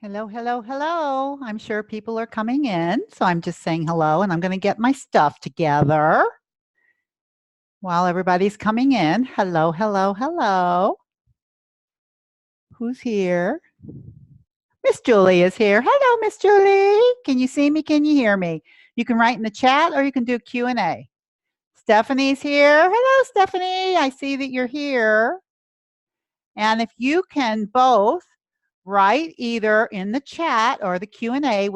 Hello, hello, hello. I'm sure people are coming in, so I'm just saying hello and I'm going to get my stuff together while everybody's coming in. Hello, hello, hello. Who's here? Miss Julie is here. Hello, Miss Julie. Can you see me? Can you hear me? You can write in the chat or you can do Q&A. Stephanie's here. Hello, Stephanie. I see that you're here. And if you can both write either in the chat or the Q&A,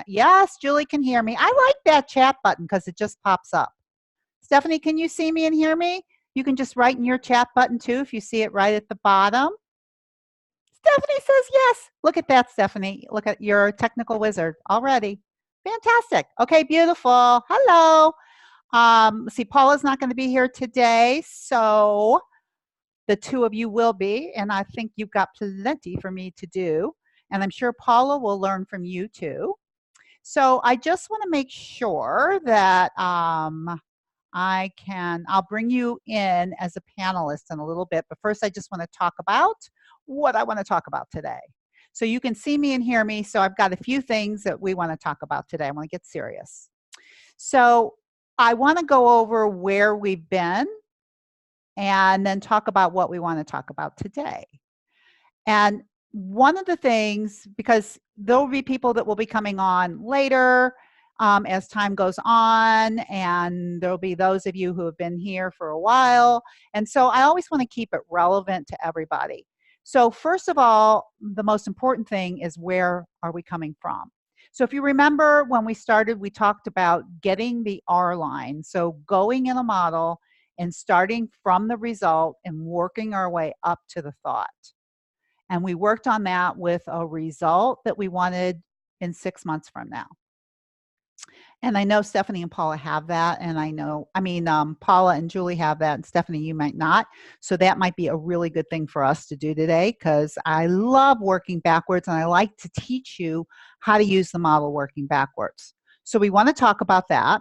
yes, Julie can hear me. I like that chat button because it just pops up. Stephanie, can you see me and hear me? You can just write in your chat button too if you see it right at the bottom. Stephanie says yes. Look at that, Stephanie. Look at your technical wizard already. Fantastic. Okay, beautiful. Hello. See, Paula's not going to be here today, so the two of you will be, and I think you've got plenty for me to do. And I'm sure Paula will learn from you too. So I just want to make sure that I'll bring you in as a panelist in a little bit. But first, I just want to talk about what I want to talk about today. So you can see me and hear me. So I've got a few things that we want to talk about today. I want to get serious. So I want to go over where we've been and then talk about what we want to talk about today. And one of the things, because there'll be people that will be coming on later as time goes on, and there'll be those of you who have been here for a while. And so I always want to keep it relevant to everybody. So first of all, the most important thing is, where are we coming from? So if you remember when we started, we talked about getting the R line. So going in a model and starting from the result and working our way up to the thought. And we worked on that with a result that we wanted in 6 months from now. And I know Stephanie and Paula have that. And Paula and Julie have that. And Stephanie, you might not. So that might be a really good thing for us to do today, because I love working backwards and I like to teach you how to use the model working backwards. So we want to talk about that.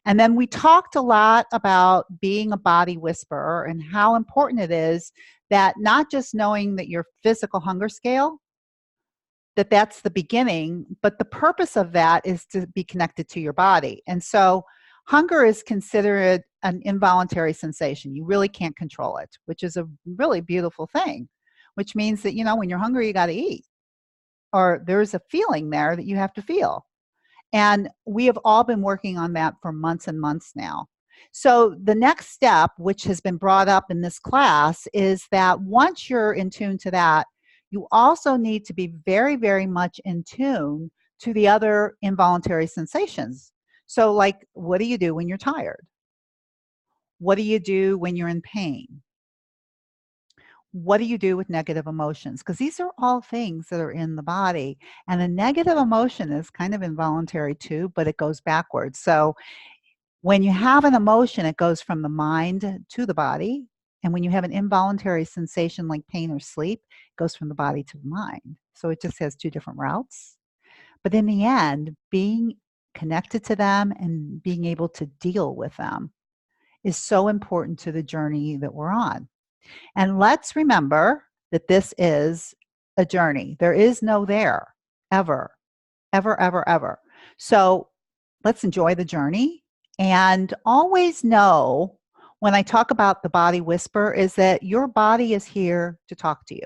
And then we talked a lot about being a body whisperer and how important it is that not just knowing that your physical hunger scale, that's the beginning, but the purpose of that is to be connected to your body. And so hunger is considered an involuntary sensation. You really can't control it, which is a really beautiful thing, which means that, when you're hungry, you got to eat, or there's a feeling there that you have to feel. And we have all been working on that for months and months now. So the next step, which has been brought up in this class, is that once you're in tune to that, you also need to be very, very much in tune to the other involuntary sensations. So like, what do you do when you're tired? What do you do when you're in pain? What do you do with negative emotions? Because these are all things that are in the body. And a negative emotion is kind of involuntary too, but it goes backwards. So when you have an emotion, it goes from the mind to the body. And when you have an involuntary sensation like pain or sleep, it goes from the body to the mind. So it just has two different routes. But in the end, being connected to them and being able to deal with them is so important to the journey that we're on. And let's remember that this is a journey. There is no there, ever, ever, ever, ever. So let's enjoy the journey, and always know, when I talk about the body whisper, is that your body is here to talk to you.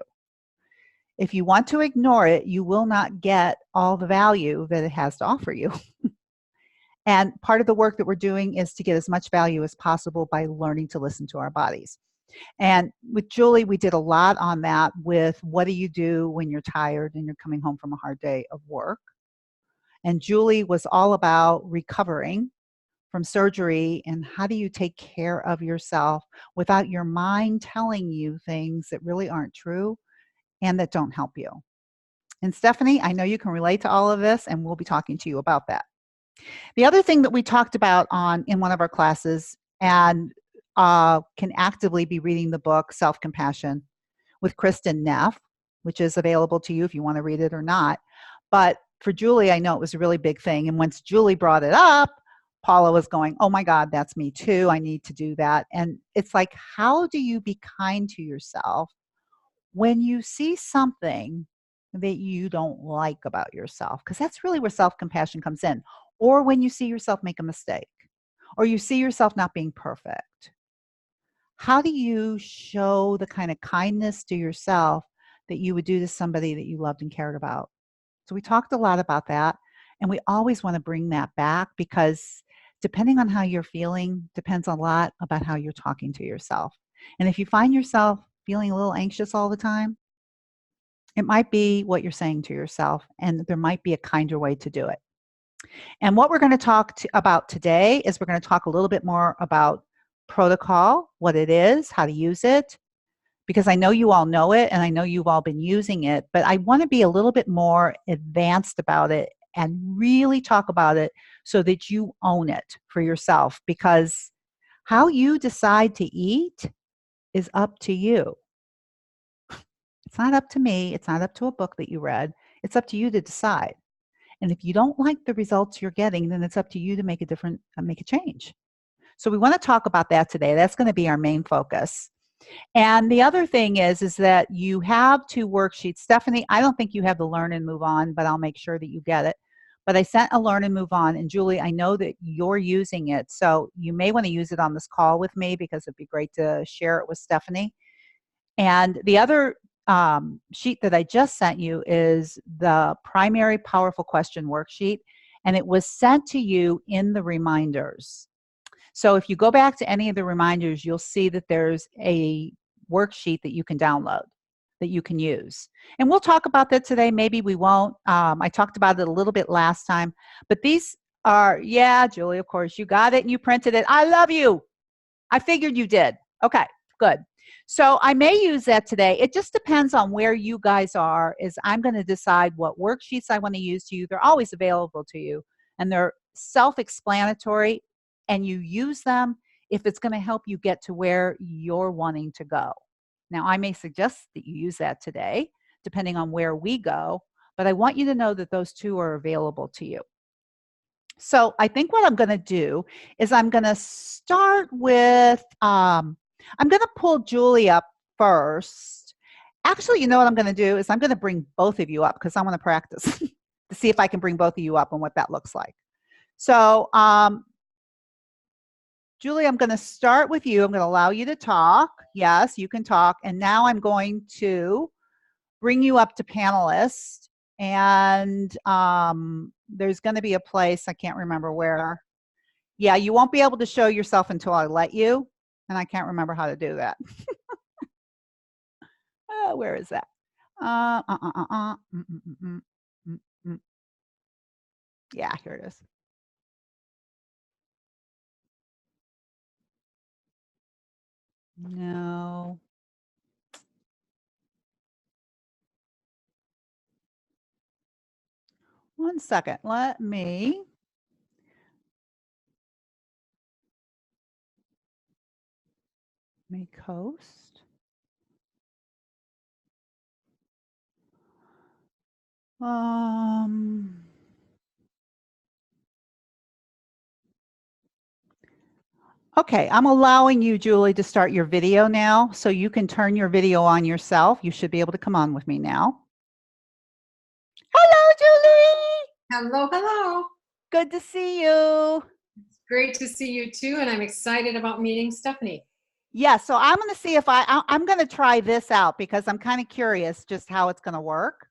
If you want to ignore it, you will not get all the value that it has to offer you. And part of the work that we're doing is to get as much value as possible by learning to listen to our bodies. And with Julie, we did a lot on that with, what do you do when you're tired and you're coming home from a hard day of work? And Julie was all about recovering from surgery and how do you take care of yourself without your mind telling you things that really aren't true and that don't help you. And Stephanie, I know you can relate to all of this, and we'll be talking to you about that. The other thing that we talked about in one of our classes, and can actively be reading the book Self-Compassion with Kristin Neff, which is available to you if you want to read it or not. But for Julie, I know it was a really big thing. And once Julie brought it up, Paula was going, oh my God, that's me too. I need to do that. And it's like, how do you be kind to yourself when you see something that you don't like about yourself, because that's really where self-compassion comes in. Or when you see yourself make a mistake, or you see yourself not being perfect. How do you show the kind of kindness to yourself that you would do to somebody that you loved and cared about? So we talked a lot about that, and we always want to bring that back, because depending on how you're feeling depends a lot about how you're talking to yourself. And if you find yourself feeling a little anxious all the time, it might be what you're saying to yourself, and there might be a kinder way to do it. And what we're going to talk about today is we're going to talk a little bit more about protocol, what it is, how to use it, because I know you all know it and I know you've all been using it, but I want to be a little bit more advanced about it and really talk about it so that you own it for yourself, because how you decide to eat is up to you. It's not up to me. It's not up to a book that you read. It's up to you to decide. And if you don't like the results you're getting, then it's up to you to make a change. So we want to talk about that today. That's going to be our main focus. And the other thing is that you have 2 worksheets. Stephanie, I don't think you have the Learn and Move On, but I'll make sure that you get it. But I sent a Learn and Move On, and Julie, I know that you're using it, so you may want to use it on this call with me, because it'd be great to share it with Stephanie. And the other sheet that I just sent you is the Primary Powerful Question worksheet, and it was sent to you in the reminders. So if you go back to any of the reminders, you'll see that there's a worksheet that you can download, that you can use. And we'll talk about that today. Maybe we won't. I talked about it a little bit last time. But these are, yeah, Julie, of course, you got it and you printed it. I love you. I figured you did. Okay, good. So I may use that today. It just depends on where you guys are, is I'm going to decide what worksheets I want to use to you. They're always available to you, and they're self-explanatory, and you use them if it's going to help you get to where you're wanting to go. Now, I may suggest that you use that today, depending on where we go, but I want you to know that those 2 are available to you. So I think what I'm going to do is I'm going to start with, I'm going to pull Julie up first. Actually, you know what I'm going to do is I'm going to bring both of you up, because I want to practice to see if I can bring both of you up and what that looks like. So Julie, I'm going to start with you. I'm going to allow you to talk. Yes, you can talk. And now I'm going to bring you up to panelist. And there's going to be a place, I can't remember where. Yeah, you won't be able to show yourself until I let you. And I can't remember how to do that. Where is that? Yeah, here it is. No. One second. Let me. Make host. Okay, I'm allowing you, Julie, to start your video now, so you can turn your video on yourself. You should be able to come on with me now. Hello, Julie. Hello, hello. Good to see you. It's great to see you too, and I'm excited about meeting Stephanie. Yeah, so I'm going to see if I'm going to try this out, because I'm kind of curious just how it's going to work.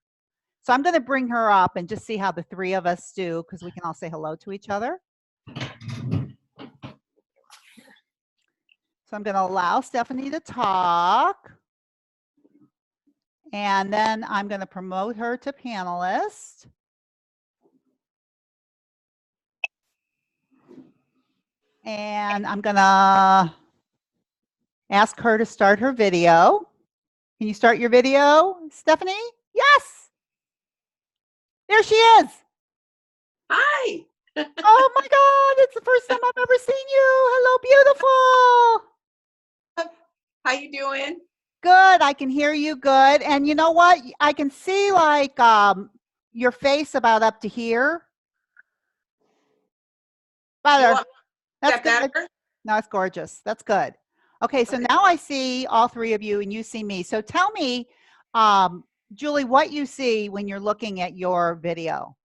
So I'm going to bring her up and just see how the 3 of us do, because we can all say hello to each other. So I'm going to allow Stephanie to talk. And then I'm going to promote her to panelist. And I'm going to ask her to start her video. Can you start your video, Stephanie? Yes. There she is. Hi. Oh my God, it's the first time I've ever seen you. Hello, beautiful. How you doing? Good. I can hear you good. And you know what? I can see like your face about up to here. Better. That's good. Better? No, it's gorgeous. That's good. Okay, so now I see all 3 of you and you see me. So tell me, Julie, what you see when you're looking at your video.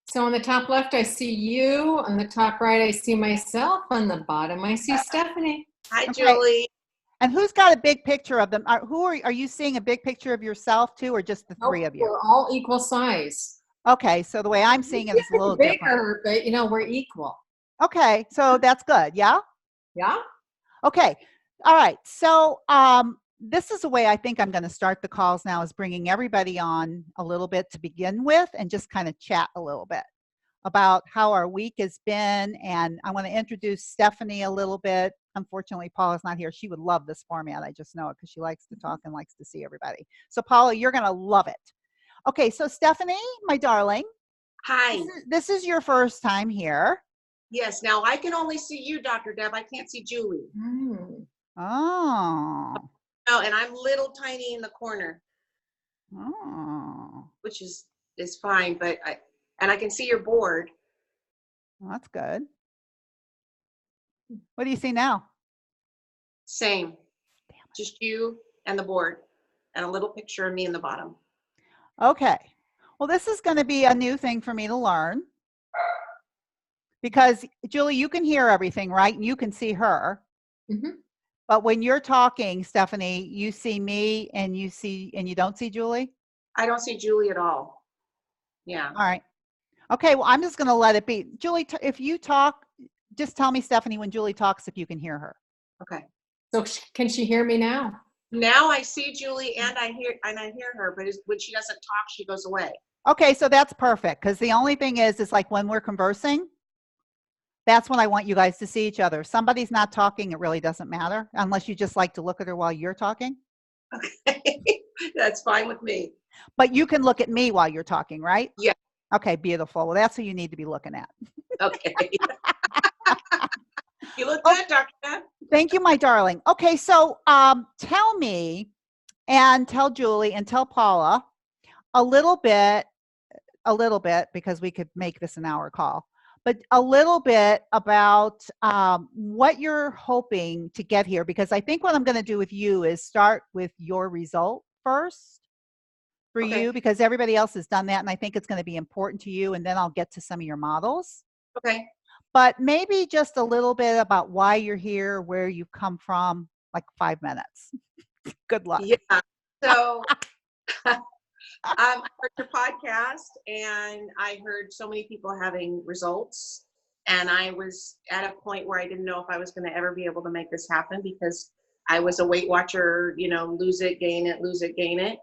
So on the top left, I see you. On the top right, I see myself. On the bottom, I see Stephanie. Hi, Okay. Julie. And who's got a big picture of them? Are you seeing a big picture of yourself too, or just the three of you? We're all equal size. Okay, so the way I'm seeing it is a little different. Bigger, but we're equal. Okay, so that's good. Yeah? Yeah? Okay. All right. So this is the way I think I'm going to start the calls now, is bringing everybody on a little bit to begin with and just kind of chat a little bit about how our week has been. And I want to introduce Stephanie a little bit. Unfortunately, Paula's not here. She would love this format. I just know it because she likes to talk and likes to see everybody. So Paula, you're going to love it. Okay. So Stephanie, my darling. Hi. This is your first time here. Yes, now I can only see you, Dr. Deb. I can't see Julie. Oh. Oh, and I'm little tiny in the corner, Oh. which is fine, but I can see your board. Well, that's good. What do you see now? Same. Just you and the board and a little picture of me in the bottom. Okay. Well, this is going to be a new thing for me to learn. Because Julie, you can hear everything, right? And you can see her. Mm-hmm. But when you're talking, Stephanie, you see me and you don't see Julie? I don't see Julie at all. Yeah. All right. Okay, well, I'm just going to let it be. Julie, if you talk, just tell me, Stephanie, when Julie talks, if you can hear her. Okay. So can she hear me now? Now I see Julie and I hear her, but when she doesn't talk, she goes away. Okay, so that's perfect, because the only thing is like when we're conversing, that's when I want you guys to see each other. If somebody's not talking, it really doesn't matter, unless you just like to look at her while you're talking. Okay. That's fine with me. But you can look at me while you're talking, right? Yeah. Okay, beautiful. Well, that's who you need to be looking at. Okay. You look good, Dr. Deb. Thank you, my darling. Okay, so tell me and tell Julie and tell Paula a little bit, because we could make this an hour call, but a little bit about what you're hoping to get here, because I think what I'm going to do with you is start with your result first for Okay. you, because everybody else has done that, and I think it's going to be important to you, and then I'll get to some of your models. Okay. But maybe just a little bit about why you're here, where you've come from, like 5 minutes. Good luck. Yeah. So I heard your podcast and I heard so many people having results. And I was at a point where I didn't know if I was going to ever be able to make this happen, because I was a Weight Watcher, lose it, gain it, lose it, gain it.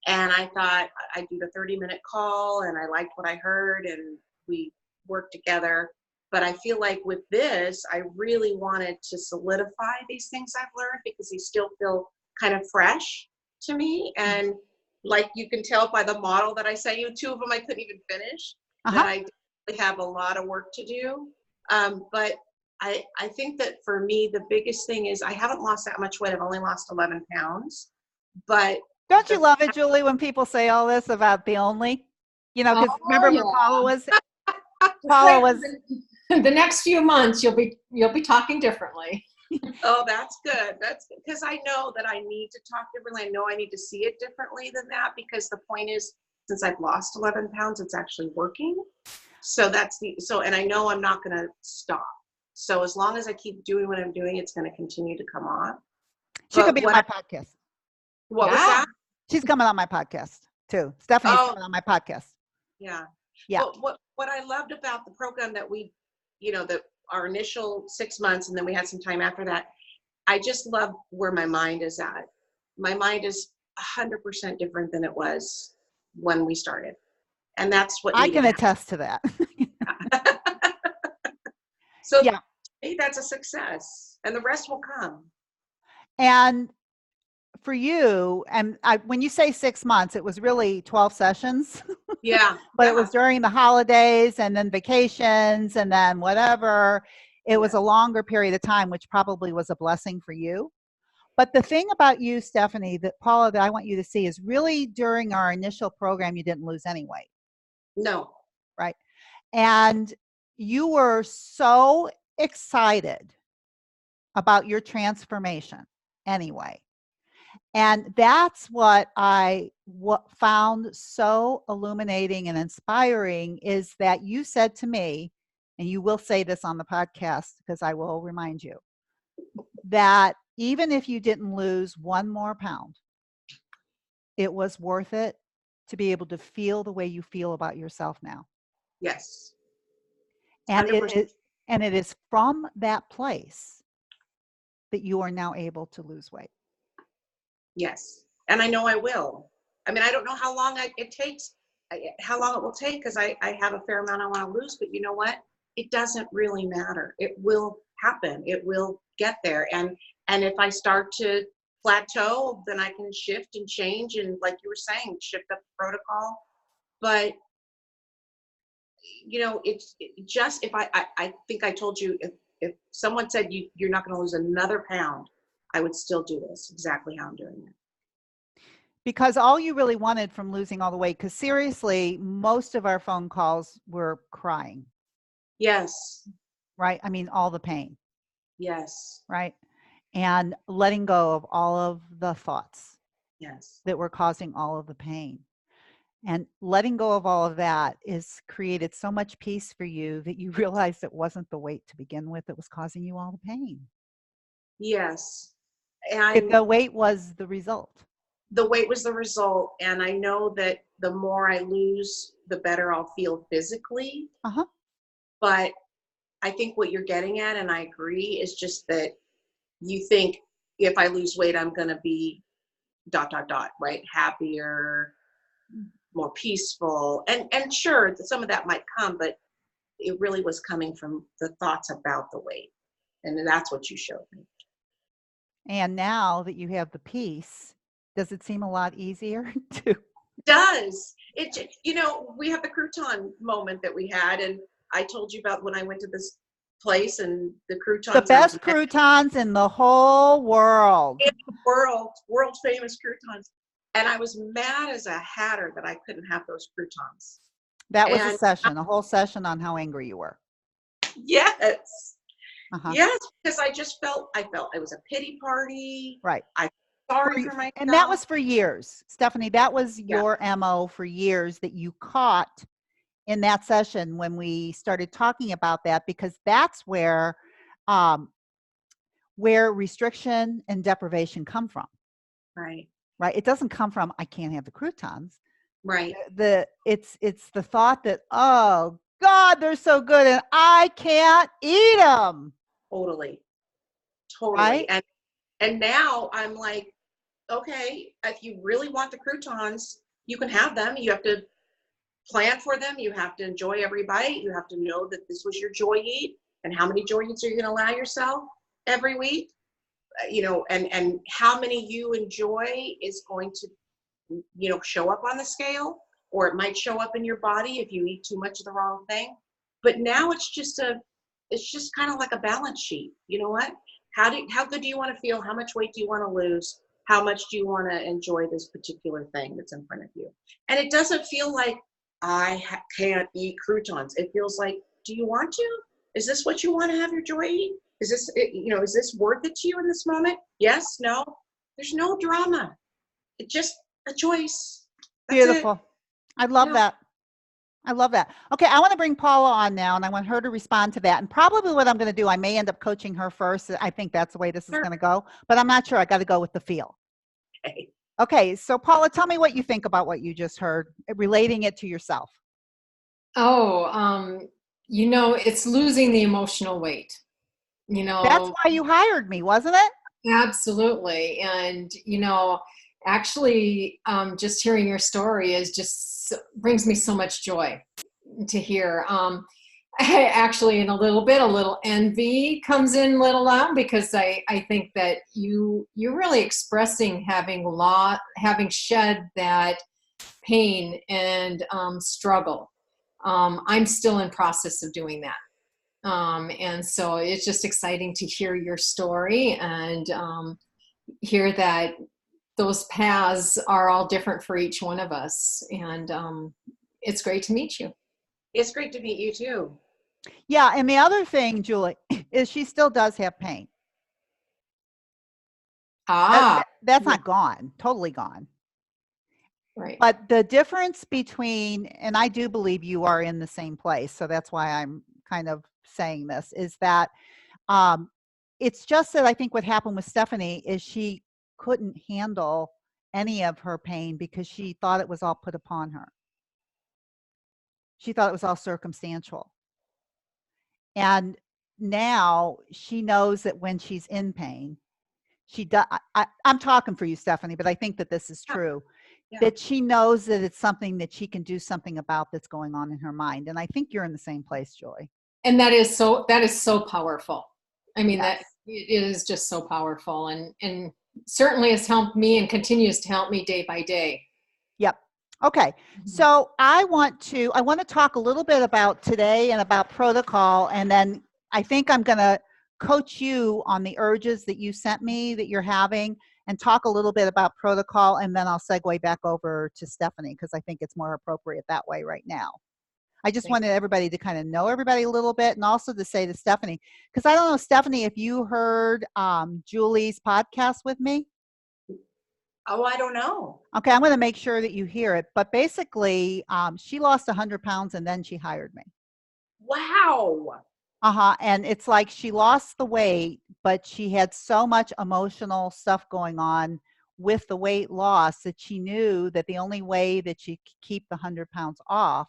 And I thought I'd do the 30-minute call, and I liked what I heard, and we worked together. But I feel like with this, I really wanted to solidify these things I've learned, because they still feel kind of fresh to me. And like you can tell by the model that I sent you, 2 of them I couldn't even finish, that I definitely have a lot of work to do. But I think that for me, the biggest thing is I haven't lost that much weight. I've only lost 11 pounds. But don't you love it, Julie, when people say all this about the only? Because remember when Paula was? Paula was. The next few months, you'll be talking differently. Oh, that's good. That's because I know that I need to talk differently. I know I need to see it differently than that, because the point is, since I've lost 11 pounds, it's actually working. So and I know I'm not going to stop. So as long as I keep doing what I'm doing, it's going to continue to come on. She could be on my podcast. What was that? She's coming on my podcast too. Stephanie's coming on my podcast. Yeah. Yeah. But what I loved about the program that we, our initial 6 months, and then we had some time after that, I just love where my mind is at. My mind is 100% different than it was when we started. And that's what I can attest to that. So yeah, that's a success, and the rest will come. And for you, and when you say 6 months, it was really 12 sessions. Yeah. But it was during the holidays and then vacations and then whatever. It was a longer period of time, which probably was a blessing for you. But the thing about you, Stephanie, Paula, that I want you to see is really during our initial program, you didn't lose any weight. No. Right. And you were so excited about your transformation anyway. And that's what I found so illuminating and inspiring is that you said to me, and you will say this on the podcast because I will remind you, that even if you didn't lose 1 more pound, it was worth it to be able to feel the way you feel about yourself now. Yes. And 100%. it is from that place that you are now able to lose weight. Yes. And I know I will. I mean, I don't know how long it takes, how long it will take, because I have a fair amount I want to lose, but you know what? It doesn't really matter. It will happen. It will get there. And if I start to plateau, then I can shift and change and, like you were saying, shift up the protocol. But you know, just if I think I told you, if someone said you're not going to lose another pound, I would still do this exactly how I'm doing it. Because all you really wanted from losing all the weight, because seriously, most of our phone calls were crying, Yes. right? I mean, all the pain, Yes. right? And letting go of all of the thoughts Yes. that were causing all of the pain. And letting go of all of that is created so much peace for you that you realized it wasn't the weight to begin with that was causing you all the pain. Yes. If And the weight was the result. the weight was the result. And I know that the more I lose, the better I'll feel physically. Uh-huh. But I think what you're getting at, and I agree, is just that you think if I lose weight, I'm going to be ... right? Happier, more peaceful. And sure, some of that might come, but it really was coming from the thoughts about the weight. And that's what you showed me. And now that you have the peace, does it seem a lot easier to? Does it? You know, we have the crouton moment that we had, and I told you about when I went to this place and the croutons. The best croutons in the whole world. In the world famous croutons. And I was mad as a hatter that I couldn't have those croutons. That was a session, a whole session on how angry you were. Yes. Uh-huh. Yes, because I felt it was a pity party. Right. I'm sorry for myself. And that was for years. Stephanie, that was your MO for years that you caught in that session when we started talking about that, because that's where restriction and deprivation come from. Right. Right. It doesn't come from, I can't have the croutons. Right. It's the thought that, oh God, they're so good and I can't eat them. Totally. Right? And now I'm like, okay, if you really want the croutons, you can have them. You have to plan for them. You have to enjoy every bite. You have to know that this was your joy eat, and how many joy eats are you going to allow yourself every week? You know, and how many you enjoy is going to, you know, show up on the scale, or it might show up in your body if you eat too much of the wrong thing. But now it's just kind of like a balance sheet. You know what? How good do you want to feel? How much weight do you want to lose? How much do you want to enjoy this particular thing that's in front of you? And it doesn't feel like I can't eat croutons. It feels like, do you want to? Is this what you want to have your joy eat? Is this, you know, is this worth it to you in this moment? Yes, no. There's no drama. It's just a choice. That's beautiful. it. I love that. I love that. Okay, I want to bring Paula on now, and I want her to respond to that. And probably what I'm going to do, I may end up coaching her first. I think that's the way this is going to go, but I'm not sure. I got to go with the feel. Okay. Okay, so Paula, tell me what you think about what you just heard, relating it to yourself. Oh, you know, it's losing the emotional weight. You know, that's why you hired me, wasn't it? Absolutely. And, you know, actually, just hearing your story brings me so much joy to hear. Actually, in a little envy comes in little loud, because I think that you're really expressing having shed that pain and struggle. I'm still in process of doing that. And so it's just exciting to hear your story and hear that those paths are all different for each one of us. And it's great to meet you. It's great to meet you too. Yeah, and the other thing, Julie, is she still does have pain. Ah. that's Yeah. not gone, totally gone. Right. But the difference between, and I do believe you are in the same place, so that's why I'm kind of saying this, is that um, it's just that I think what happened with Stephanie is she couldn't handle any of her pain because she thought it was all put upon her. She thought it was all circumstantial. And now she knows that when she's in pain, she does. I'm talking for you, Stephanie, but I think that this is Yeah. true. Yeah. That she knows that it's something that she can do something about that's going on in her mind. And I think you're in the same place, Joy. And that is so powerful. I mean, that Yes. it is just so powerful, and certainly has helped me and continues to help me day by day. Yep. Okay. So I want to talk a little bit about today and about protocol, and then I think I'm going to coach you on the urges that you sent me that you're having, and talk a little bit about protocol, and then I'll segue back over to Stephanie because I think it's more appropriate that way right now. I just Thank wanted everybody to kind of know everybody a little bit, and also to say to Stephanie, because I don't know, Stephanie, if you heard Julie's podcast with me. Oh, I don't know. Okay, I'm going to make sure that you hear it. But basically, she lost 100 pounds and then she hired me. Wow. And it's like she lost the weight, but she had so much emotional stuff going on with the weight loss that she knew that the only way that she could keep the 100 pounds off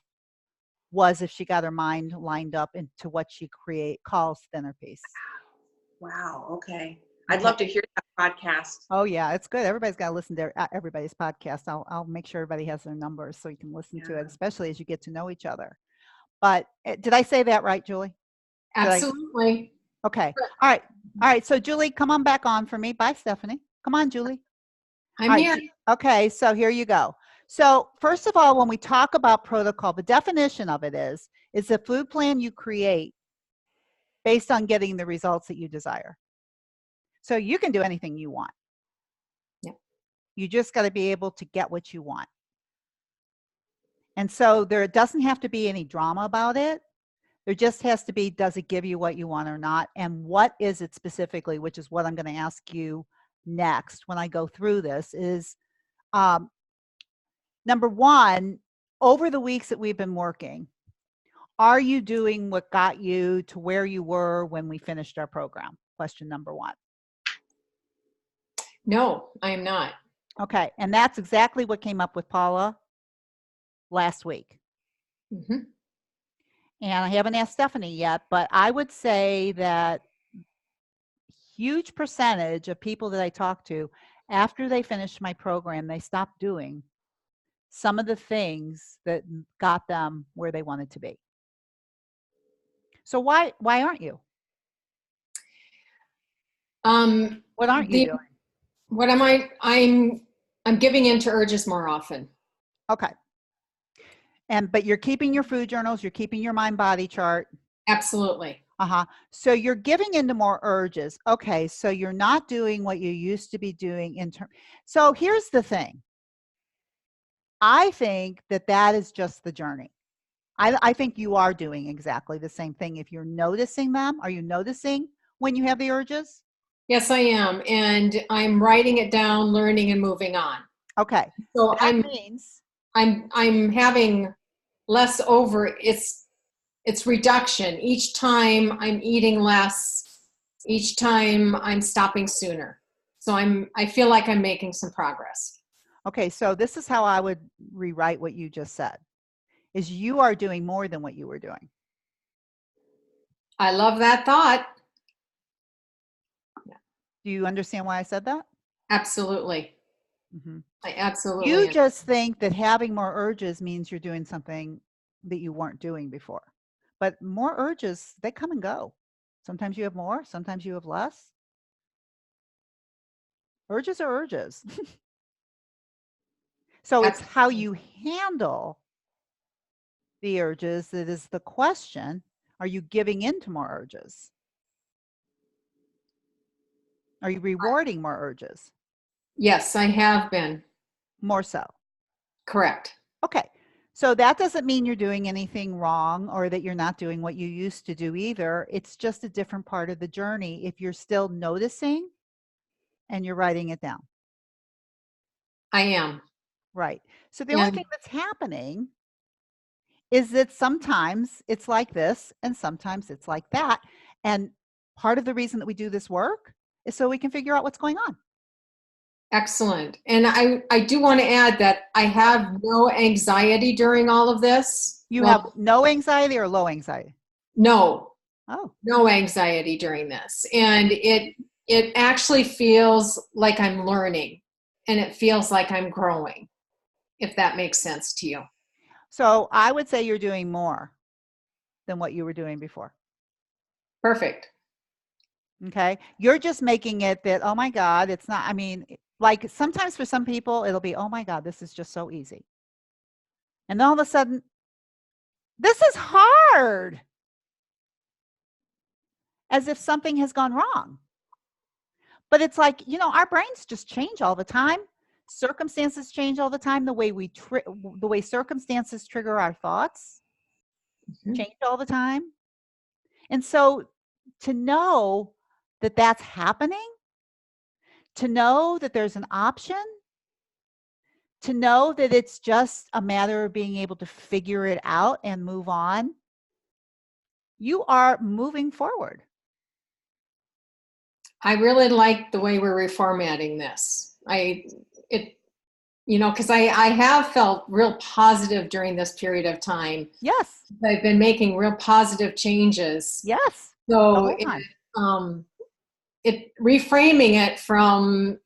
was if she got her mind lined up into what she calls thinner peace. Wow. Okay. I'd love to hear that podcast. Oh yeah, it's good. Everybody's got to listen to everybody's podcast. I'll make sure everybody has their numbers so you can listen to it, especially as you get to know each other. But did I say that right, Julie? Absolutely. Okay. All right. So Julie, come on back on for me. Bye, Stephanie. Come on, Julie. I'm here. Okay. So here you go. So first of all, when we talk about protocol, the definition of it is a food plan you create based on getting the results that you desire. So you can do anything you want. Yeah. You just got to be able to get what you want. And so there doesn't have to be any drama about it. There just has to be, does it give you what you want or not? And what is it specifically, which is what I'm going to ask you next when I go through this, is number one, over the weeks that we've been working, are you doing what got you to where you were when we finished our program? Question number one. No, I am not. Okay. And that's exactly what came up with Paula last week. Mm-hmm. And I haven't asked Stephanie yet, but I would say that huge percentage of people that I talk to, after they finish my program, they stop doing some of the things that got them where they wanted to be. So why aren't you? What aren't you doing? What am I? I'm giving in to urges more often. Okay. But you're keeping your food journals, you're keeping your mind body chart. Absolutely. So you're giving into more urges. Okay. So you're not doing what you used to be doing so here's the thing. I think that is just the journey. I think you are doing exactly the same thing. If you're noticing them, are you noticing when you have the urges? Yes, I am. And I'm writing it down, learning and moving on. Okay. So I'm having less over. It's reduction. Each time I'm eating less, each time I'm stopping sooner. So I feel like I'm making some progress. Okay. So this is how I would rewrite what you just said, is you are doing more than what you were doing. I love that thought. Do you understand why I said that? Absolutely. Mm-hmm. I absolutely. You just think that having more urges means you're doing something that you weren't doing before. But more urges, they come and go. Sometimes you have more, sometimes you have less. Urges are urges. So it's how you handle the urges that is the question. Are you giving in to more urges? Are you rewarding more urges? Yes, I have been. More so. Correct. Okay. So that doesn't mean you're doing anything wrong or that you're not doing what you used to do either. It's just a different part of the journey if you're still noticing and you're writing it down. I am. Right. So the only And thing that's happening is that sometimes it's like this and sometimes it's like that. And part of the reason that we do this work is so we can figure out what's going on. excellent. And I do want to add that I have no anxiety during all of this. You Well, have no anxiety or low anxiety? no, Oh, no anxiety during this. And it actually feels like I'm learning and it feels like I'm growing, if that makes sense to you. so I would say you're doing more than what you were doing before. Perfect. Okay. You're just making it that, oh my God, it's not, I mean, like sometimes for some people, it'll be, oh my God, this is just so easy. And then all of a sudden, this is hard, as if something has gone wrong. But it's like, our brains just change all the time. Circumstances change all the time. The way circumstances trigger our thoughts change all the time. And so to know that that's happening, to know that there's an option, to know that it's just a matter of being able to figure it out and move on, you are moving forward. I really like the way we're reformatting this. Because I have felt real positive during this period of time. Yes. I've been making real positive changes. Yes. The So whole time. it reframing it from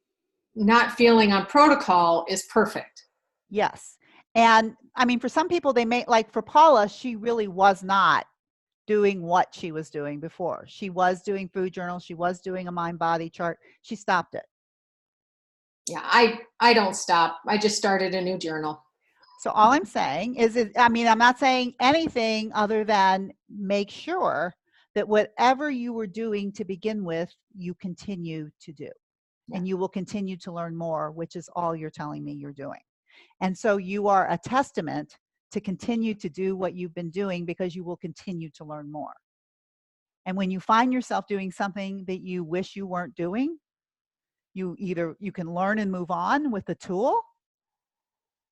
not feeling on protocol is perfect. Yes. And I mean, for some people, they may, like for Paula, she really was not doing what she was doing before. She was doing food journals. She was doing a mind body chart. She stopped it. Yeah, I don't stop. I just started a new journal. So all I'm saying is, I'm not saying anything other than make sure that whatever you were doing to begin with, you continue to do. Yeah. And you will continue to learn more, which is all you're telling me you're doing. And so you are a testament to continue to do what you've been doing, because you will continue to learn more. And when you find yourself doing something that you wish you weren't doing, you can learn and move on with the tool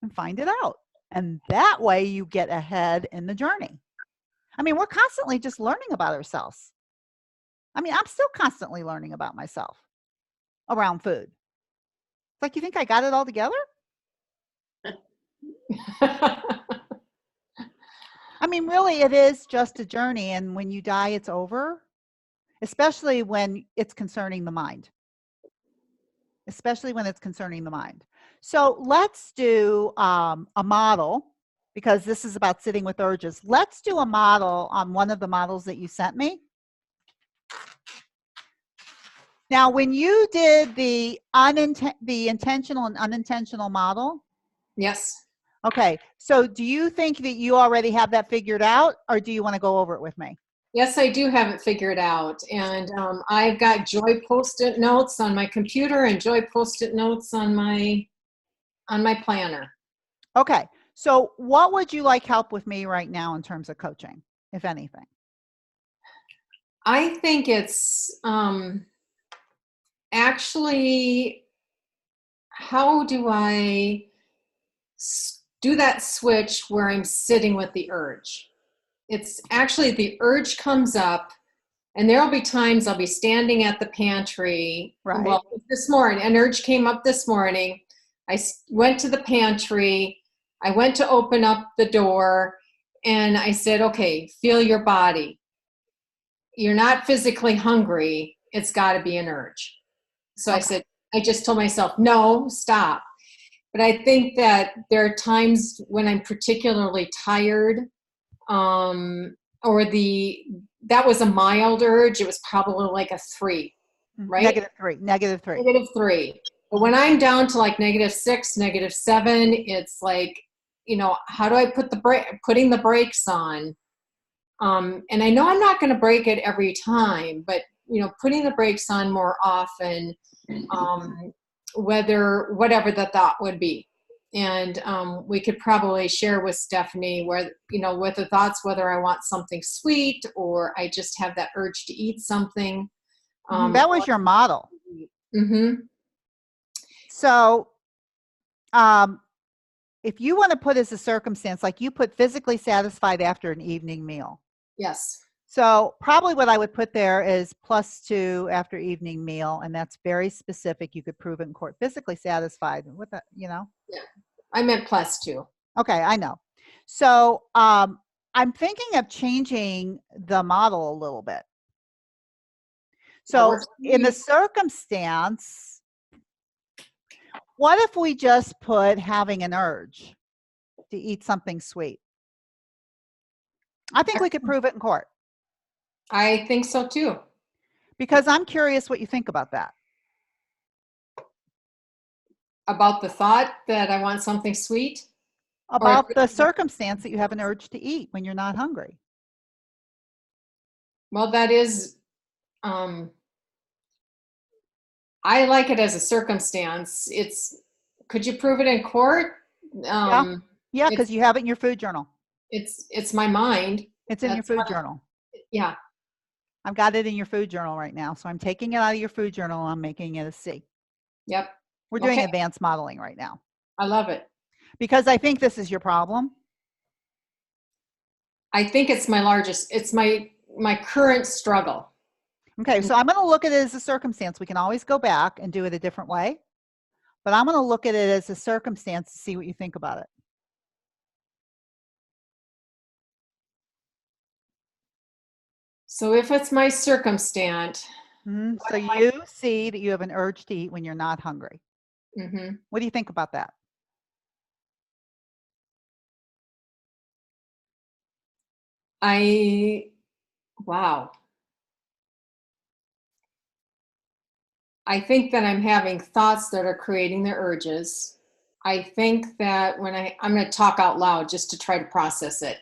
and find it out. And that way you get ahead in the journey. I mean, we're constantly just learning about ourselves. I mean, I'm still constantly learning about myself around food. It's like, you think I got it all together? I mean, really, it is just a journey. And when you die, it's over, especially when it's concerning the mind. Especially when it's concerning the mind. So let's do a model, because this is about sitting with urges. Let's do a model on one of the models that you sent me. Now, when you did the intentional and unintentional model. Yes. Okay, so do you think that you already have that figured out, or do you want to go over it with me? Yes, I do have it figured out. And I've got Joy Post-it notes on my computer and Joy Post-it notes on my planner. Okay, so what would you like help with me right now in terms of coaching, if anything? I think it's actually, how do I do that switch where I'm sitting with the urge? It's actually, the urge comes up, and there will be times I'll be standing at the pantry. Right. Well, this morning, an urge came up this morning. I went to the pantry. I went to open up the door, and I said, okay, feel your body. You're not physically hungry. It's got to be an urge. So Okay. I just told myself, no, stop. But I think that there are times when I'm particularly tired, or that was a mild urge. It was probably like a 3, right? -3. -3. But when I'm down to like -6, -7, it's like, how do I putting the brakes on? And I know I'm not going to break it every time, but putting the brakes on more often, whatever the thought would be. And we could probably share with Stephanie with the thoughts, whether I want something sweet or I just have that urge to eat something. That was your model. Mm-hmm. So If you want to put as a circumstance, like you put physically satisfied after an evening meal. Yes. So probably what I would put there is +2 after evening meal, and that's very specific. You could prove it in court. Physically satisfied with that, Yeah. I meant +2. Okay, I know. So I'm thinking of changing the model a little bit. So works for in the me. circumstance, what if we just put having an urge to eat something sweet? I think we could prove it in court, I think so too. because I'm curious what you think about that. About the thought that I want something sweet? About the circumstance that you have an urge to eat when you're not hungry. Well, that is, I like it as a circumstance. Could you prove it in court? Yeah, because you have it in your food journal. It's my mind. It's in your food journal. Yeah. I've got it in your food journal right now. So I'm taking it out of your food journal and I'm making it a C. Yep. We're doing Okay. advanced modeling right now. I love it. Because I think this is your problem. I think it's my current struggle. Okay, so I'm going to look at it as a circumstance. We can always go back and do it a different way. But I'm going to look at it as a circumstance to see what you think about it. So if it's my circumstance. So you see that you have an urge to eat when you're not hungry. Mm-hmm. What do you think about that? Wow. I think that I'm having thoughts that are creating the urges. I think that when I'm going to talk out loud just to try to process it.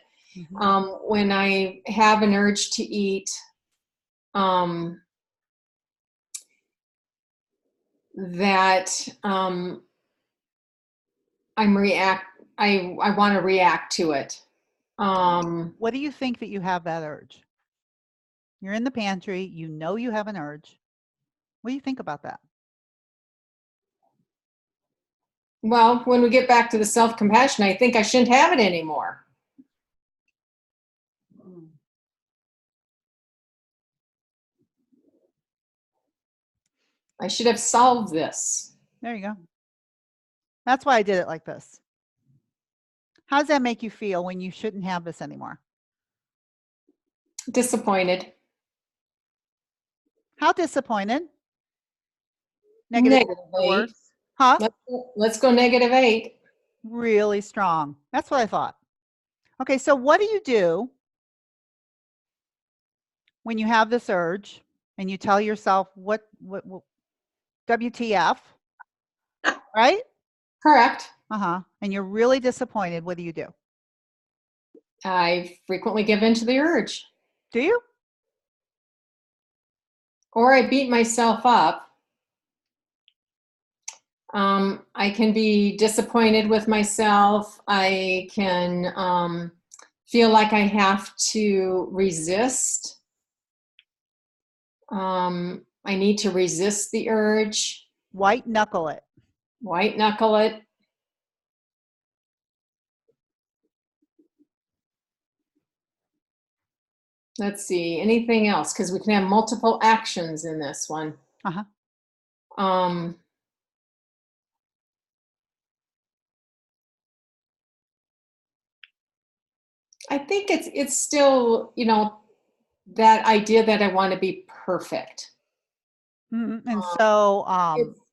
When I have an urge to eat, that I want to react to it. What do you think that you have that urge? You're in the pantry, you know you have an urge. What do you think about that? Well, when we get back to the self-compassion, I think I shouldn't have it anymore. I should have solved this. There you go. That's why I did it like this. How does that make you feel when you shouldn't have this anymore? Disappointed. How disappointed? -8. Huh? Let's go -8. Really strong. That's what I thought. Okay, so what do you do when you have this urge and you tell yourself what WTF, right? Correct. And you're really disappointed. What do you do? I frequently give in to the urge. Do you? Or I beat myself up. I can be disappointed with myself. I can feel like I have to resist. I need to resist the urge. White knuckle it. White knuckle it. Let's see, anything else? Because we can have multiple actions in this one. I think it's still, that idea that I want to be perfect. And so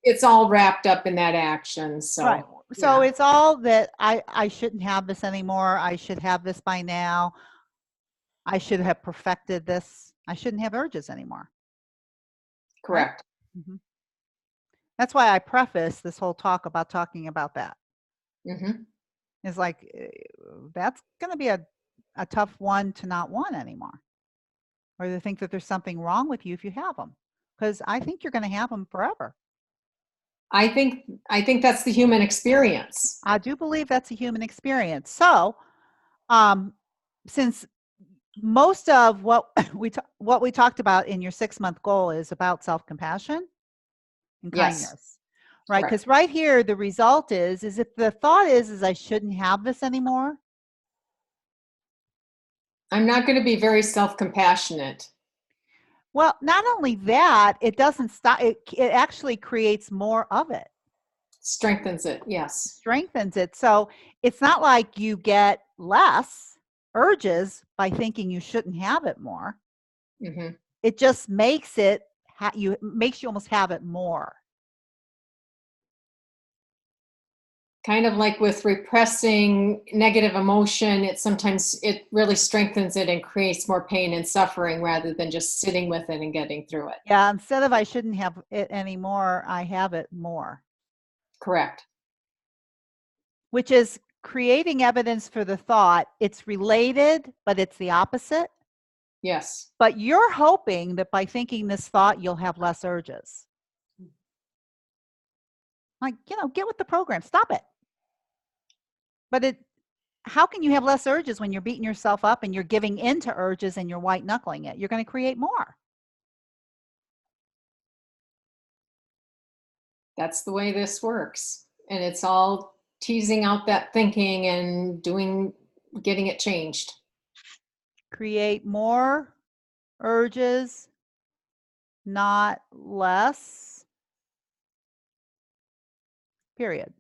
it's all wrapped up in that action. So right. So it's all that I shouldn't have this anymore. I should have this by now. I should have perfected this. I shouldn't have urges anymore. Correct. Right? That's why I preface this whole talk about talking about that. It's like, that's going to be a tough one to not want anymore, or to think that there's something wrong with you if you have them, because I think you're going to have them forever. I think that's the human experience. I do believe that's a human experience. So, since most of what we talked about in your 6-month goal is about self-compassion and kindness, right? Correct. Because right here, the result is if the thought is I shouldn't have this anymore. I'm not going to be very self-compassionate. Well, not only that, it doesn't stop. It actually creates more of it, Strengthens it, yes. strengthens it. So it's not like you get less urges by thinking you shouldn't have it more. Hmm. It just makes it, makes you almost have it more. Kind of like with repressing negative emotion, it really strengthens it and creates more pain and suffering rather than just sitting with it and getting through it. Yeah, instead of I shouldn't have it anymore, I have it more, Correct. which is creating evidence for the thought. It's related, but it's the opposite. Yes. But you're hoping that by thinking this thought, you'll have less urges. Like, get with the program. Stop it. But how can you have less urges when you're beating yourself up and you're giving into urges and you're white knuckling it? You're going to create more. That's the way this works. And it's all teasing out that thinking and getting it changed. Create more urges, not less. Period.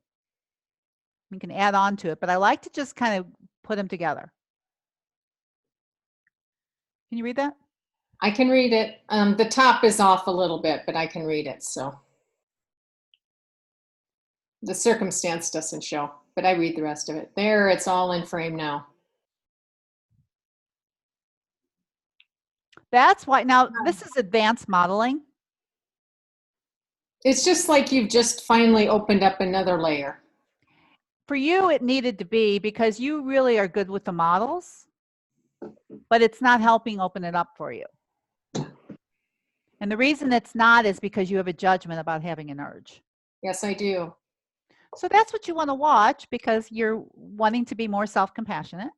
We can add on to it, but I like to just kind of put them together. Can you read that? I can read it. The top is off a little bit, but I can read it. So the circumstance doesn't show, but I read the rest of it. There, it's all in frame now. That's why. Now, this is advanced modeling. It's just like you've just finally opened up another layer. For you, it needed to be because you really are good with the models, but it's not helping open it up for you. And the reason it's not is because you have a judgment about having an urge. Yes, I do. So that's what you want to watch because you're wanting to be more self-compassionate.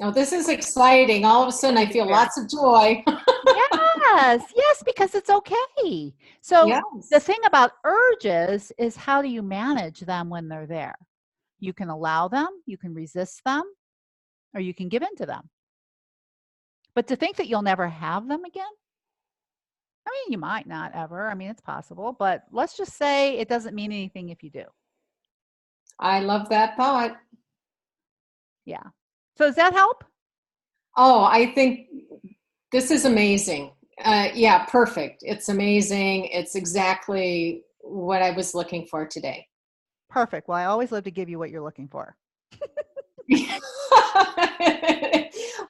Oh, this is exciting. All of a sudden, I feel lots of joy. Yes, because it's okay. So Yes. the thing about urges is how do you manage them when they're there? You can allow them, you can resist them, or you can give in to them. But to think that you'll never have them again, I mean, you might not ever. I mean, it's possible, but let's just say it doesn't mean anything if you do. I love that thought. Yeah. So does that help? Oh, I think this is amazing. Yeah, perfect. It's amazing. It's exactly what I was looking for today. Perfect. Well, I always love to give you what you're looking for.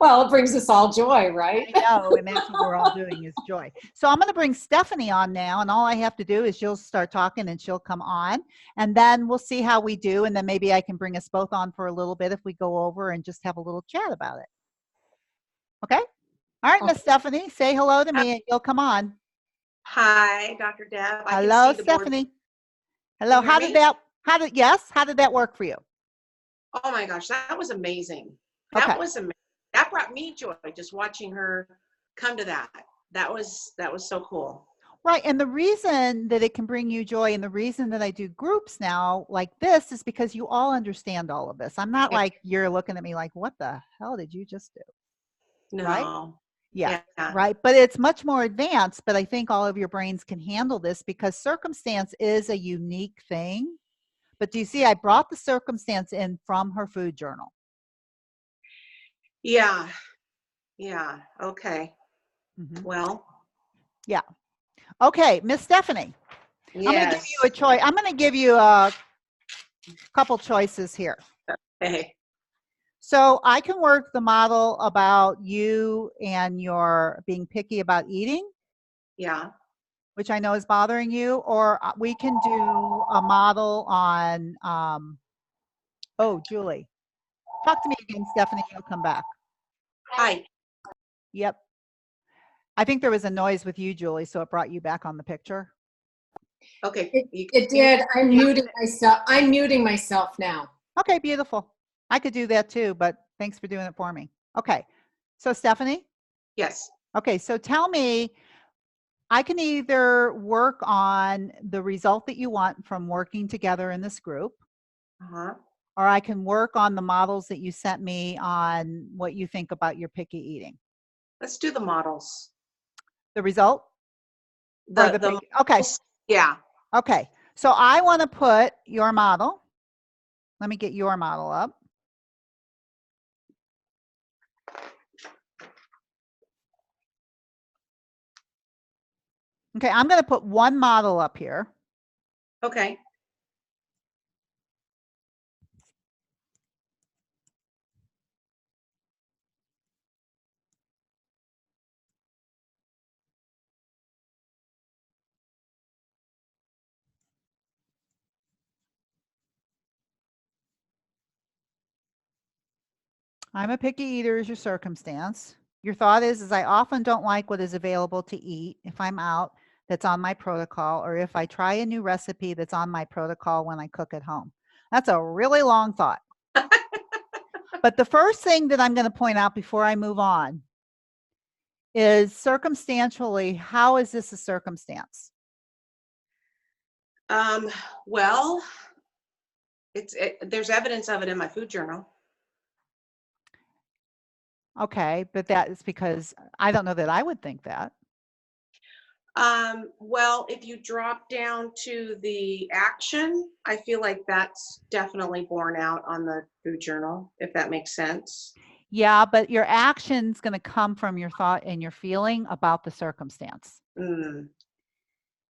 Well, it brings us all joy, right? I know, and that's what we're all doing is joy. So I'm going to bring Stephanie on now, and all I have to do is she'll start talking and she'll come on, and then we'll see how we do, and then maybe I can bring us both on for a little bit if we go over and just have a little chat about it. Okay? All right, Miss Stephanie, say hello to me and you'll come on. Hi, Dr. Deb. I Hello, can see the board. Stephanie. Hello. Can you hear me? How did that work for you? Oh my gosh, that was amazing. Okay. That was amazing. That brought me joy just watching her come to that. That was so cool. Right. And the reason that it can bring you joy and the reason that I do groups now like this is because you all understand all of this. I'm not like you're looking at me like, what the hell did you just do? No. Right? Yeah. Yeah. Right. But it's much more advanced. But I think all of your brains can handle this because circumstance is a unique thing. But do you see, I brought the circumstance in from her food journal. Yeah. Yeah. Okay. Mm-hmm. Well. Yeah. Okay, Miss Stephanie. Yes. I'm going to give you a choice. I'm going to give you a couple choices here. Okay. So I can work the model about you and your being picky about eating, Yeah. which I know is bothering you, or we can do a model on, oh, Julie. Talk to me again, Stephanie, you'll come back. Hi. Yep. I think there was a noise with you, Julie, so it brought you back on the picture. Okay. It did. I'm muting myself. I'm muting myself now. Okay, beautiful. I could do that too, but thanks for doing it for me. Okay, so Stephanie? Yes. Okay, so tell me, I can either work on the result that you want from working together in this group, Uh-huh. or I can work on the models that you sent me on what you think about your picky eating. Let's do the models. The result? Or the picky? Okay. Models, yeah. Okay. So I want to put your model. Let me get your model up. Okay, I'm going to put one model up here. Okay. I'm a picky eater is your circumstance. Your thought is I often don't like what is available to eat if I'm out that's on my protocol, or if I try a new recipe that's on my protocol when I cook at home. That's a really long thought. But the first thing that I'm going to point out before I move on is circumstantially, how is this a circumstance? Well, there's evidence of it in my food journal. Okay, but that is because I don't know that I would think that. Well, if you drop down to the action, I feel like that's definitely borne out on the food journal, if that makes sense. Yeah, but your action's going to come from your thought and your feeling about the circumstance. Mm,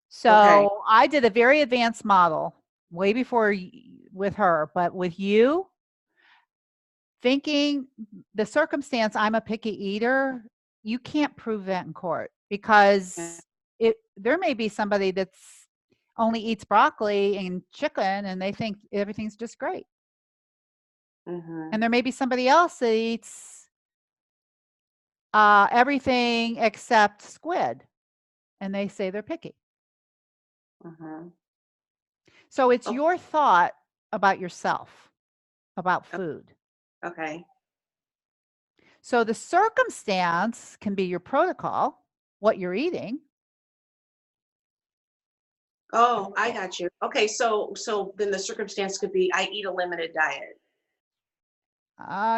So okay. I did a very advanced model way before with her, but with you, thinking the circumstance, I'm a picky eater, you can't prove that in court because there may be somebody that's only eats broccoli and chicken and they think everything's just great. Mm-hmm. And there may be somebody else that eats everything except squid and they say they're picky. Mm-hmm. So it's Oh. your thought about yourself, about food. Okay. So the circumstance can be your protocol, what you're eating. Oh, I got you. Okay, so then the circumstance could be I eat a limited diet.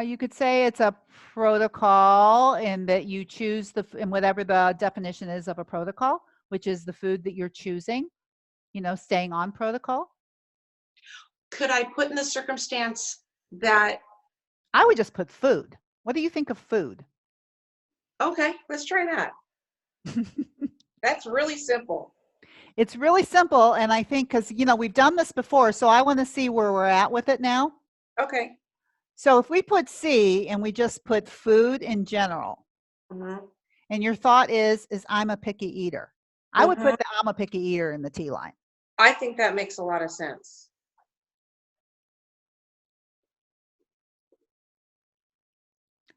You could say it's a protocol and that you choose and whatever the definition is of a protocol, which is the food that you're choosing, staying on protocol. Could I put in the circumstance that I would just put food. What do you think of food? Okay, let's try that. That's really simple. It's really simple. And I think because, we've done this before, so I want to see where we're at with it now. Okay. So if we put C and we just put food in general, Mm-hmm. and your thought is I'm a picky eater. I would put the I'm a picky eater in the T line. I think that makes a lot of sense.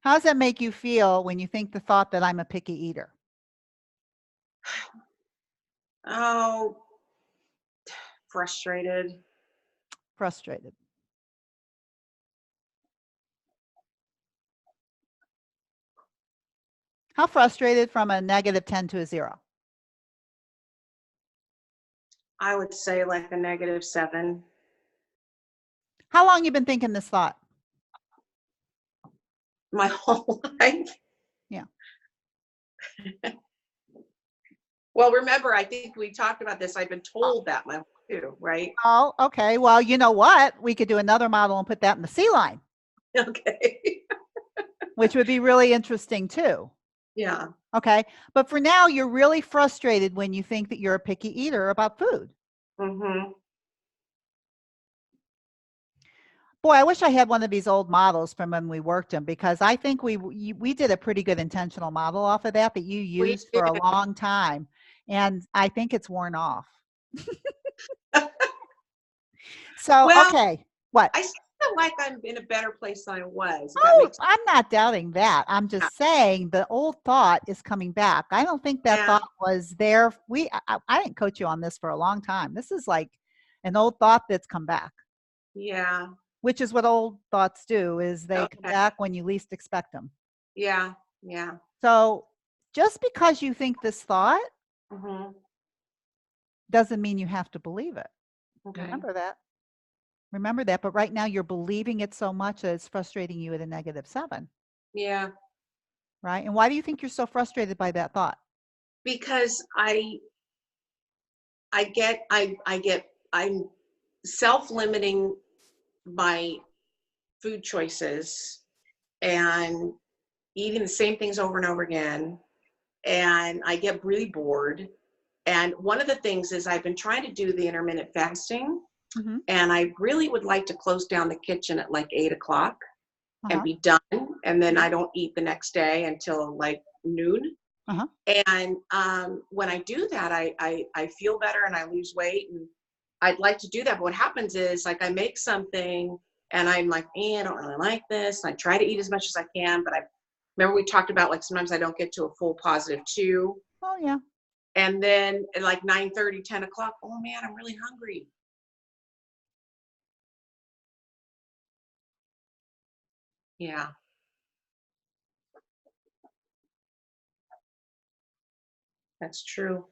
How does that make you feel when you think the thought that I'm a picky eater? Oh, frustrated. Frustrated. How frustrated from a -10 to a 0? I would say like a -7. How long you been thinking this thought? My whole life. Yeah. Well, remember, I think we talked about this. I've been told that my too, right? Oh, okay. Well, you know what? We could do another model and put that in the C line. Okay. Which would be really interesting too. Yeah. Okay. But for now, you're really frustrated when you think that you're a picky eater about food. Mm-hmm. Boy, I wish I had one of these old models from when we worked them, because I think we did a pretty good intentional model off of that you used for a long time. And I think it's worn off. So, Well, okay. What? I feel like I'm in a better place than I was. Oh, I'm not doubting that. I'm just saying the old thought is coming back. I don't think that thought was there. I didn't coach you on this for a long time. This is like an old thought that's come back. Yeah. Which is what old thoughts do, is they come back when you least expect them. Yeah. Yeah. So just because you think this thought, Mhm. Doesn't mean you have to believe it. Okay. Remember that. Remember that. But right now you're believing it so much that it's frustrating you at a -7, Yeah. right? And why do you think you're so frustrated by that thought? Because I'm self-limiting my food choices and eating the same things over and over again. And I get really bored. And one of the things is I've been trying to do the intermittent fasting, Mm-hmm. and I really would like to close down the kitchen at like 8 o'clock and Uh-huh. be done. And then I don't eat the next day until like noon. Uh-huh. And when I do that, I feel better and I lose weight. And I'd like to do that. But what happens is like I make something and I'm like, I don't really like this. And I try to eat as much as I can. But I remember we talked about like sometimes I don't get to a full +2. Oh, yeah. And then at like 9:30, 10 o'clock, oh man, I'm really hungry. Yeah, that's true.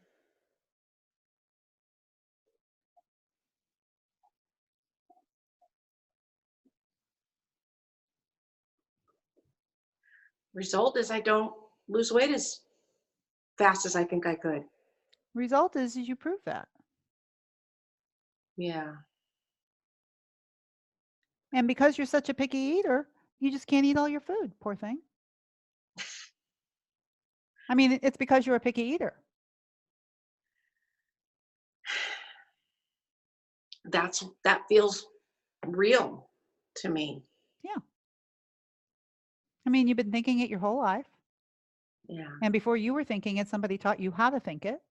Result is I don't lose weight as fast as I think I could. Result is you prove that. Yeah. And because you're such a picky eater, you just can't eat all your food, poor thing. I mean, it's because you're a picky eater. That feels real to me. Yeah. I mean, you've been thinking it your whole life. Yeah. And before you were thinking it, somebody taught you how to think it.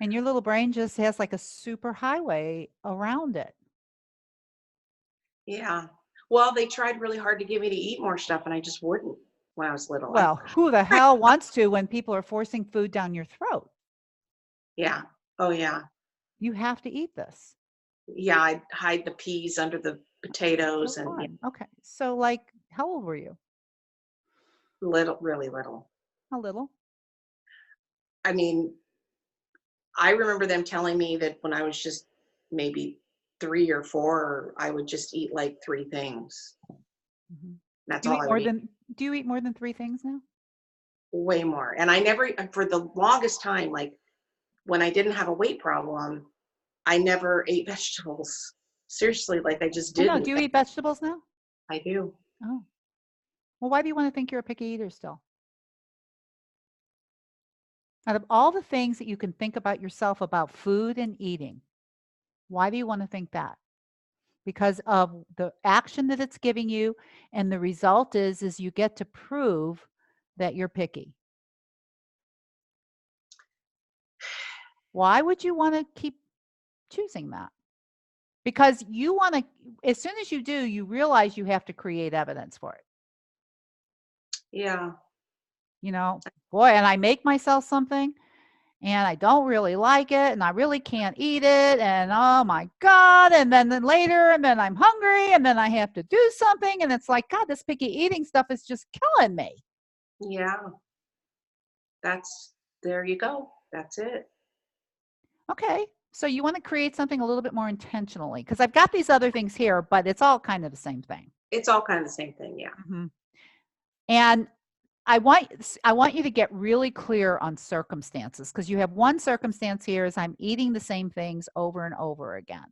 And your little brain just has like a super highway around it. Yeah. Well, they tried really hard to get me to eat more stuff and I just wouldn't when I was little. Well, who the hell wants to when people are forcing food down your throat? Yeah. Oh yeah. You have to eat this. Yeah, I'd hide the peas under the potatoes So and fun. Okay. So like, how old were you? little, really little. A little. I mean, I remember them telling me that when I was just maybe 3 or 4, I would just eat like 3 things. Mhm. That's Do you all eat I more would eat. than do you eat more than 3 things now? Way more. And I never, for the longest time, like when I didn't have a weight problem, I never ate vegetables. Seriously, like I just I know. didn't. Do you eat vegetables now? I do. Oh. Well, why do you want to think you're a picky eater still? Out of all the things that you can think about yourself about food and eating, why do you want to think that? Because of the action that it's giving you, and the result is you get to prove that you're picky. Why would you want to keep choosing that? Because you want to, as soon as you do, you realize you have to create evidence for it. Yeah. You know, boy, and I make myself something and I don't really like it and I really can't eat it and oh my God, and then later and then I'm hungry and then I have to do something and it's like, God, this picky eating stuff is just killing me. Yeah. There you go. That's it. Okay. So you want to create something a little bit more intentionally because I've got these other things here, but it's all kind of the same thing. It's all kind of the same thing. Yeah. Mhm. And I want you to get really clear on circumstances because you have one circumstance here is I'm eating the same things over and over again.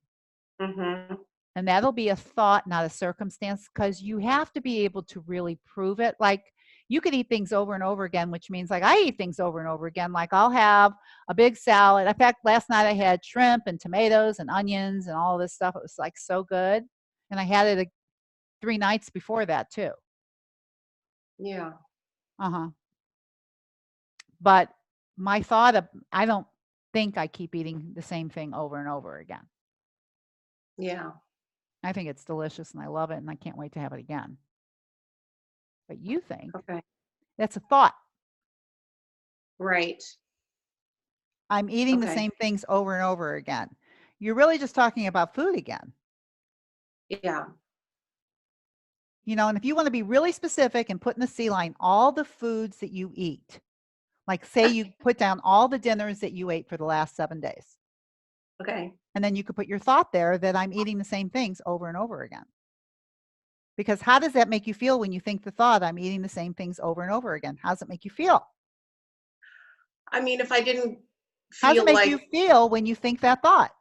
Mm-hmm. And that'll be a thought, not a circumstance, because you have to be able to really prove it. Like you could eat things over and over again, which means like I eat things over and over again. Like I'll have a big salad. In fact, last night I had shrimp and tomatoes and onions and all this stuff. It was like so good. And I had it 3 nights before that too. Yeah. Uh-huh. But my thought of I don't think I keep eating the same thing over and over again. Yeah. I think it's delicious and I love it and I can't wait to have it again. But you think Okay. that's a thought. Right. I'm eating the Okay. same things over and over again. You're really just talking about food again. Yeah. You know, and if you want to be really specific and put in the C line all the foods that you eat, Like say you put down all the dinners that you ate for the last 7 days. Okay. And then you could put your thought there that I'm eating the same things over and over again. Because how does that make you feel when you think the thought, I'm eating the same things over and over again? How does it make you feel? I mean, if I didn't How does it feel make like you feel when you think that thought?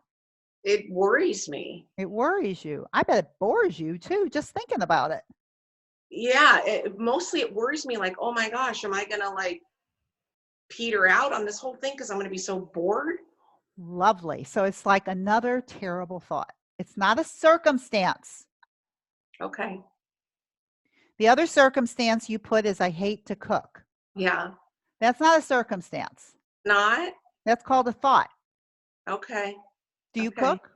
it worries me. It worries you. I bet it bores you too, just thinking about it. Yeah, mostly it worries me like, oh my gosh, am I gonna like peter out on this whole thing because I'm gonna be so bored? Lovely. So it's like another terrible thought. It's not a circumstance. Okay. The other circumstance you put is I hate to cook. Yeah. That's not a circumstance. Not? That's called a thought. Okay. Do you Okay. cook?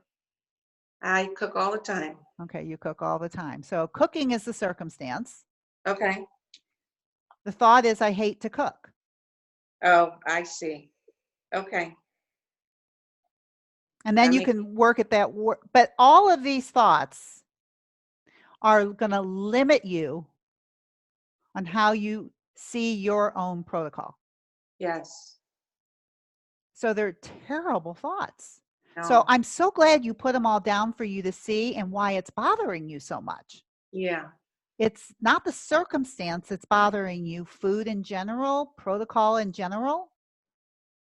I cook all the time. Okay, you cook all the time. So cooking is the circumstance. Okay. The thought is I hate to cook. Oh, I see. Okay. And then That you makes can work at that. But all of these thoughts are going to limit you on how you see your own protocol. yes. So they're terrible thoughts. So No. I'm so glad you put them all down for you to see and why it's bothering you so much. Yeah. It's not the circumstance that's bothering you, food in general, protocol in general,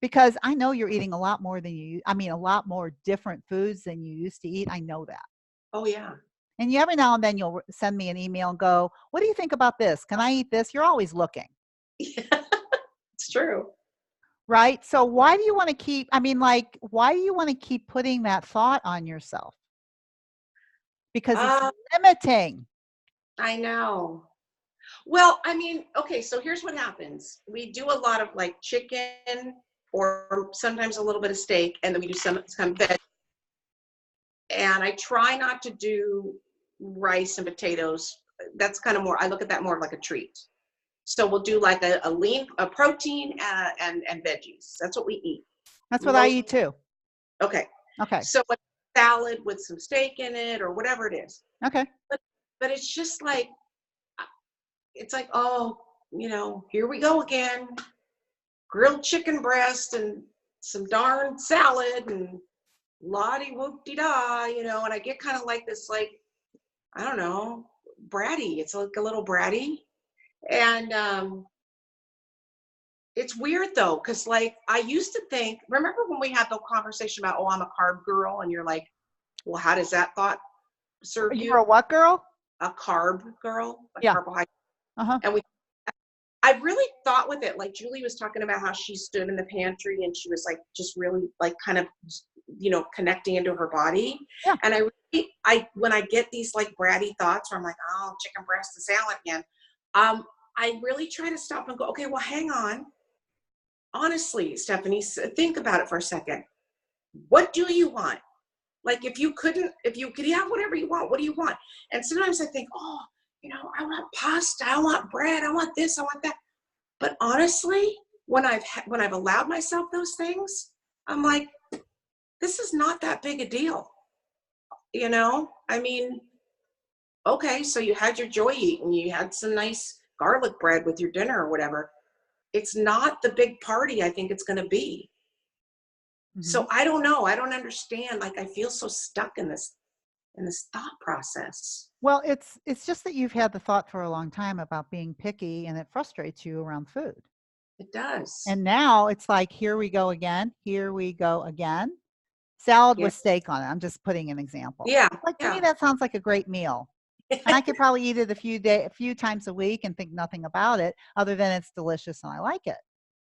because I know you're eating a lot more than a lot more different foods than you used to eat. I know that. Oh yeah. And you every now and then you'll send me an email and go, what do you think about this? Can I eat this? You're always looking, Yeah. It's true. right? So why do you want to keep, why do you want to keep putting that thought on yourself? Because it's Uh, limiting. I know. Well, I mean, okay, so here's what happens. We do a lot of like chicken or sometimes a little bit of steak, and then we do some veg. And I try not to do rice and potatoes. That's kind of more, I look at that more like a treat. So we'll do like a protein and veggies. That's what we eat. That's what I Most, eat too. okay. Okay. So a salad with some steak in it or whatever it is. Okay. But it's just like, it's like, oh, here we go again. Grilled chicken breast and some darn salad and lottie whoop de da, and I get kind of like this, like, I don't know, bratty. It's like a little bratty. And it's weird though, because like I used to think, remember when we had the conversation about, oh, I'm a carb girl, and you're like, well, how does that thought serve You're a you? what girl? A carb girl, a Yeah. carbohydrate. Uh-huh. And I really thought with it, like Julie was talking about how she stood in the pantry and she was like, just really like kind of, connecting into her body. Yeah. And when I get these like bratty thoughts where I'm like, oh, chicken breast and salad again, I really try to stop and go, okay, well, hang on. Honestly, Stephanie, think about it for a second. What do you want? Like if you could have whatever you want, what do you want? And sometimes I think, oh, I want pasta, I want bread, I want this, I want that. But honestly, when I've allowed myself those things, I'm like, this is not that big a deal. I mean, okay, so you had your joy eat and you had some nice garlic bread with your dinner or whatever. It's not the big party I think it's going to be. Mm-hmm. So I don't know. I don't understand. Like I feel so stuck in this thought process. Well, it's just that you've had the thought for a long time about being picky, and it frustrates you around food. It does. And now it's like, here we go again. Here we go again. Salad with steak on it. I'm just putting an example. Yeah. Like to me, that sounds like a great meal. And I could probably eat it a few times a week and think nothing about it other than it's delicious and I like it.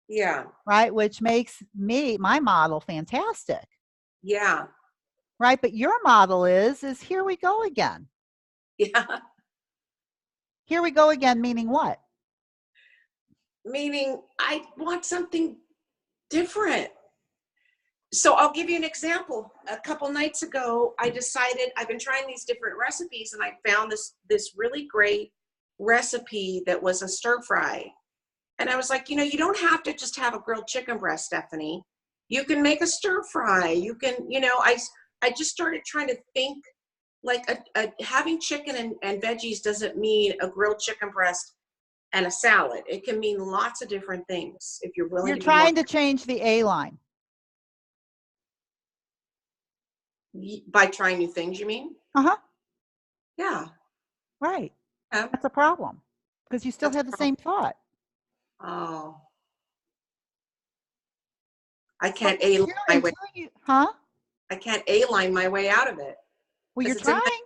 Yeah. Right. Which makes my model fantastic. Yeah. Right. But your model is here we go again. Yeah. Here we go again, meaning what? Meaning I want something different. So I'll give you an example. A couple nights ago, I decided I've been trying these different recipes and I found this really great recipe that was a stir fry. And I was like, you don't have to just have a grilled chicken breast, Stephanie. You can make a stir fry. You can, I just started trying to think like having chicken and veggies doesn't mean a grilled chicken breast and a salad. It can mean lots of different things if you're willing You're to be more trying to change the A line. by trying new things, you mean? Uh-huh. Yeah. Right. Yeah. That's a problem because you still That's have the same thought. Oh. I Well, can't A-line my way. until you, huh? I can't A-line my way out of it Well, you're because it's trying.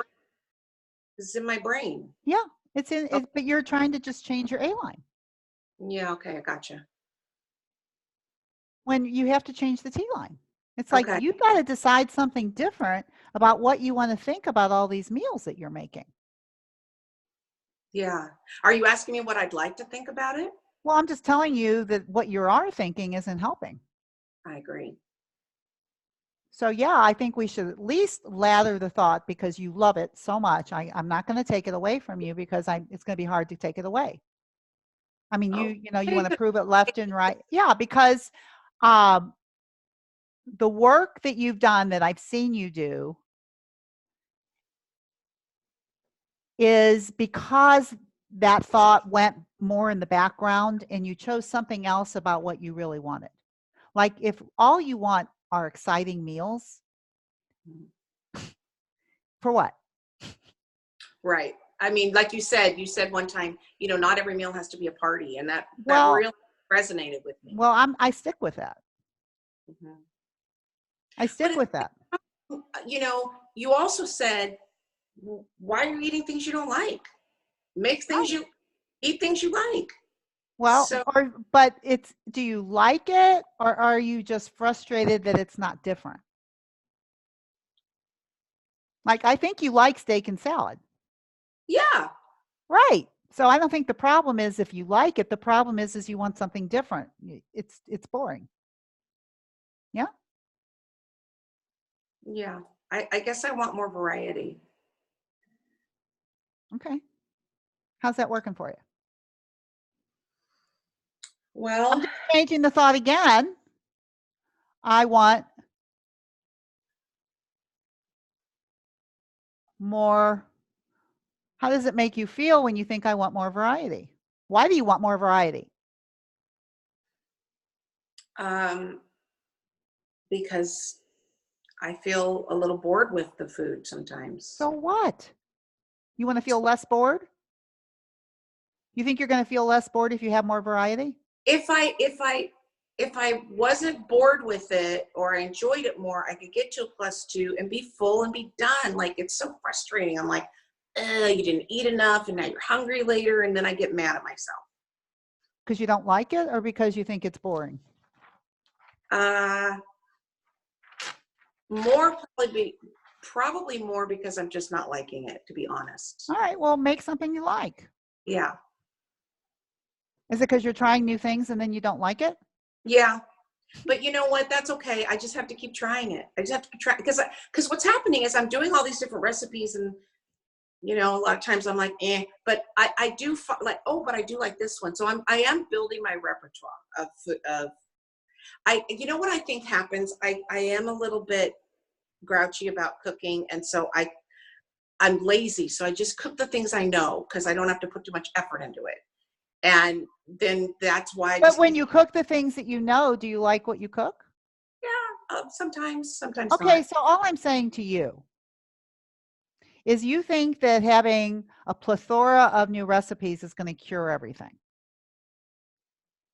it's in my brain. Yeah, it's in Oh, it, but you're trying to just change your A line yeah, okay, I gotcha. when you have to change the T line. It's like Okay. you've got to decide something different about what you want to think about all these meals that you're making. Yeah. Are you asking me what I'd like to think about it? Well, I'm just telling you that what you are thinking isn't helping. I agree. So yeah, I think we should at least lather the thought because you love it so much. I'm not going to take it away from you because it's going to be hard to take it away. I mean, Oh, you know, you want to prove it left and right. Yeah, because um, the work that you've done that I've seen you do is because that thought went more in the background and you chose something else about what you really wanted. Like if all you want are exciting meals, for what? right. I mean, like you said one time, not every meal has to be a party, and that Well, really resonated with me. well, I stick with that. Mhm. I stick with that. You also said, why are you eating things you don't like? Make things Right. you eat things you like. Well, So but do you like it or are you just frustrated that it's not different? Like, I think you like steak and salad. yeah, Right. So I don't think the problem is if you like it, the problem is you want something different. It's boring. Yeah. yeah. I guess I want more variety. Okay. How's that working for you? I'm Well, just changing the thought again. I want more. How does it make you feel when you think I want more variety? Why do you want more variety? um, because I feel a little bored with the food sometimes. So what? You want to feel less bored? You think you're going to feel less bored if you have more variety? If I wasn't bored with it or I enjoyed it more, I could get to a +2 and be full and be done. Like it's so frustrating. I'm like, you didn't eat enough and now you're hungry later, and then I get mad at myself. Because you don't like it or because you think it's boring? Uh, more probably more because I'm just not liking it, to be honest. All right, well, make something you like. Yeah. Is it because you're trying new things and then you don't like it? Yeah. But you know what? That's okay. I just have to keep trying it. I just have to try because what's happening is I'm doing all these different recipes, and a lot of times I'm like, but I do like, oh, but I do like this one. So I am building my repertoire of food what I think happens. I am a little bit grouchy about cooking, and so I'm lazy. So I just cook the things I know because I don't have to put too much effort into it. And then that's why I But just when you cook the things that you know, do you like what you cook? yeah, sometimes Okay, not. so all I'm saying to you is you think that having a plethora of new recipes is going to cure everything.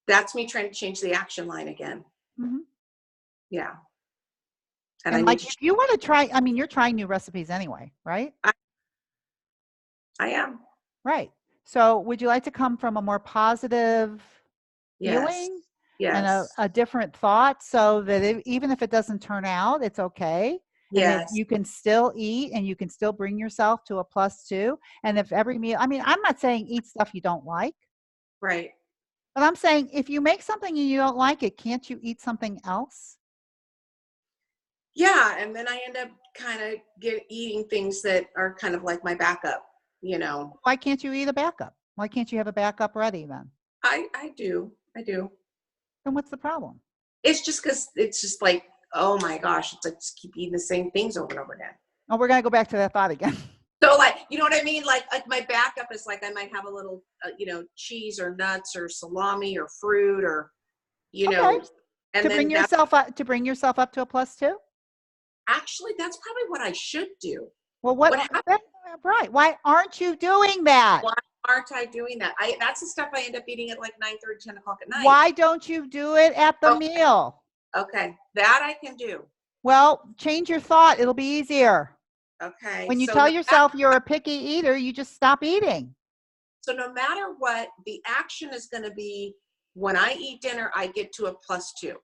That's me trying to change the action line again. Mm-hmm. Yeah. And I And need like, to, if you want to try, I mean, you're trying new recipes anyway, right? I am. Right. So would you like to come from a more positive Yes. feeling and Yes. a different thought so that even if it doesn't turn out, it's okay. And that Yes. you can still eat and you can still bring yourself to a +2. And if every meal, I mean, I'm not saying eat stuff you don't like, Right. but I'm saying if you make something and you don't like it, can't you eat something else? Yeah. And then I end up kind of eating things that are kind of like my backup, Why can't you eat a backup? Why can't you have a backup ready then? I do. I do. Then what's the problem? It's just because it's just like, oh my gosh, it's like just keep eating the same things over and over again. Oh, we're going to go back to that thought again. So like, you know what I mean? Like my backup is like, I might have a little, cheese or nuts or salami or fruit or, Okay. and then that's To bring yourself up to a +2? actually, that's probably what I should do. Well, What happened? right. Why aren't you doing that? Why aren't I doing that? That's the stuff I end up eating at like 9:30, 10 o'clock at night. Why don't you do it at the Okay. meal? Okay. That I can do. Well, change your thought. It'll be easier. Okay. When you So tell yourself you're a picky eater, you just stop eating. So no matter what, the action is going to be when I eat dinner, I get to a +2.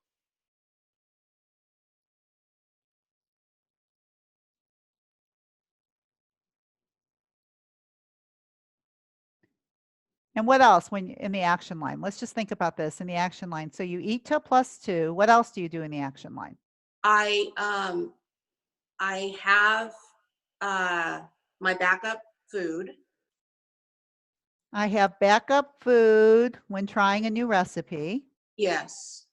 And what else when in the action line? Let's just think about this in the action line. So you eat to a +2. What else do you do in the action line? I have my backup food. I have backup food when trying a new recipe. Yes.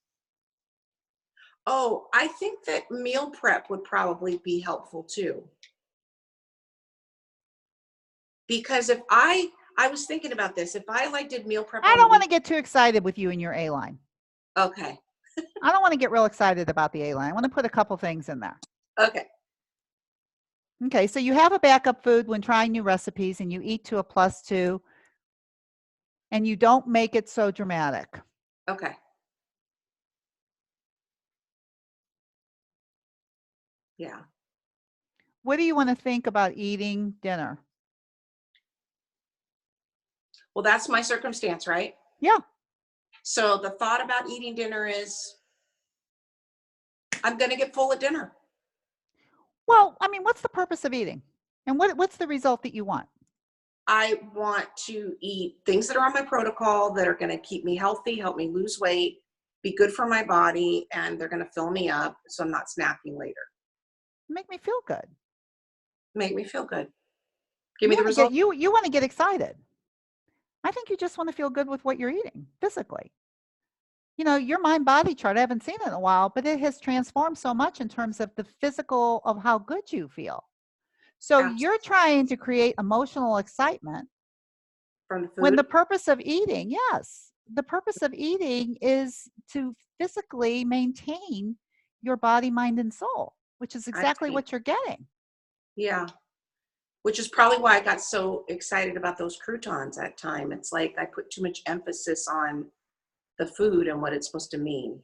Oh, I think that meal prep would probably be helpful too. Because if I was thinking about this, if I like did meal prep I on don't the want to get too excited with you in your A line. Okay. I don't want to get real excited about the A line. I want to put a couple things in there. Okay. Okay, so you have a backup food when trying new recipes and you eat to a +2 and you don't make it so dramatic. Okay. Yeah. What do you want to think about eating dinner? Well, that's my circumstance, right? Yeah. So the thought about eating dinner is I'm going to get full at dinner. Well, I mean, what's the purpose of eating? And what's the result that you want? I want to eat things that are on my protocol that are going to keep me healthy, help me lose weight, be good for my body, and they're going to fill me up so I'm not snacking later. Make me feel good. Make me feel good. Give me the result. result. You want to get excited. I think you just want to feel good with what you're eating physically. You know, your mind body chart, I haven't seen it in a while, but it has transformed so much in terms of the physical of how good you feel. So Absolutely. you're trying to create emotional excitement From the food. when the purpose of eating, yes, the purpose of eating is to physically maintain your body, mind, and soul, which is exactly what you're getting. Yeah. Which is probably why I got so excited about those croutons that time. It's like I put too much emphasis on the food and what it's supposed to mean.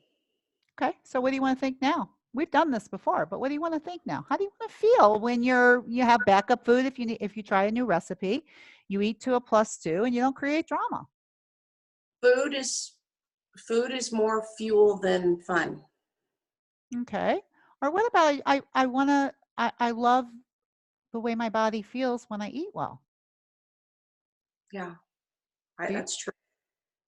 Okay, so what do you want to think now? We've done this before, but what do you want to think now? How do you want to feel when you have backup food if you try a new recipe, you eat to a +2 and you don't create drama? Food is more fuel than fun. Okay. Or what about I love the way my body feels when I eat well. Yeah. Do you, That's true.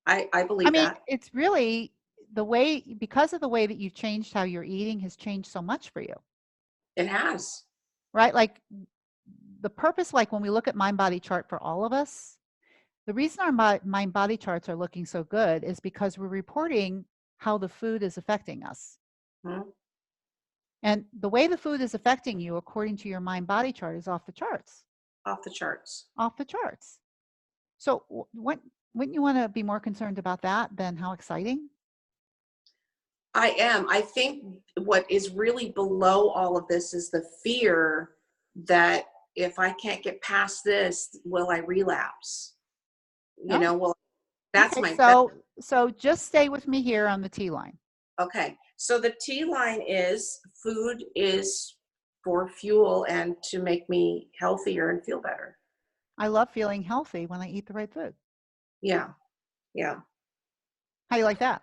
I I believe mean, that. it's really the way because of the way that you've changed how you're eating has changed so much for you. It has. Right? Like the purpose, like when we look at mind body chart for all of us, the reason our mind body charts are looking so good is because we're reporting how the food is affecting us. Hmm. And the way the food is affecting you, according to your mind body chart, is off the charts. Off the charts. Off the charts. So wouldn't you want to be more concerned about that than how exciting? I am. I think what is really below all of this is the fear that if I can't get past this, will I relapse? Oh, Well, that's okay. my So just stay with me here on the T line. okay. So the T line is food is for fuel and to make me healthier and feel better. I love feeling healthy when I eat the right food. Yeah. Yeah. How do you like that?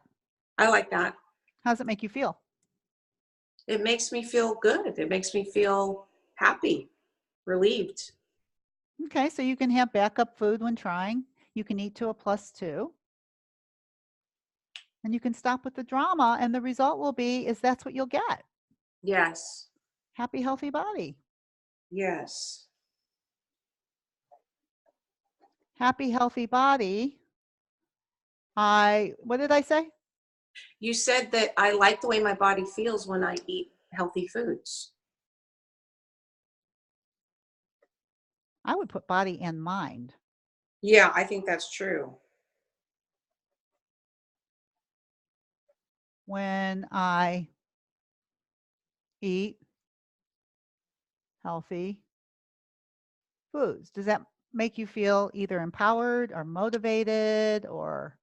I like that. How does it make you feel? It makes me feel good. It makes me feel happy, relieved. Okay, so you can have backup food when trying. You can eat to a +2. And you can stop with the drama, and the result will be is that's what you'll get. Yes. Happy, healthy body. Yes. Happy, healthy body. What did I say? You said that I like the way my body feels when I eat healthy foods. I would put body and mind. Yeah, I think that's true. When I eat healthy foods, does that make you feel either empowered or motivated or?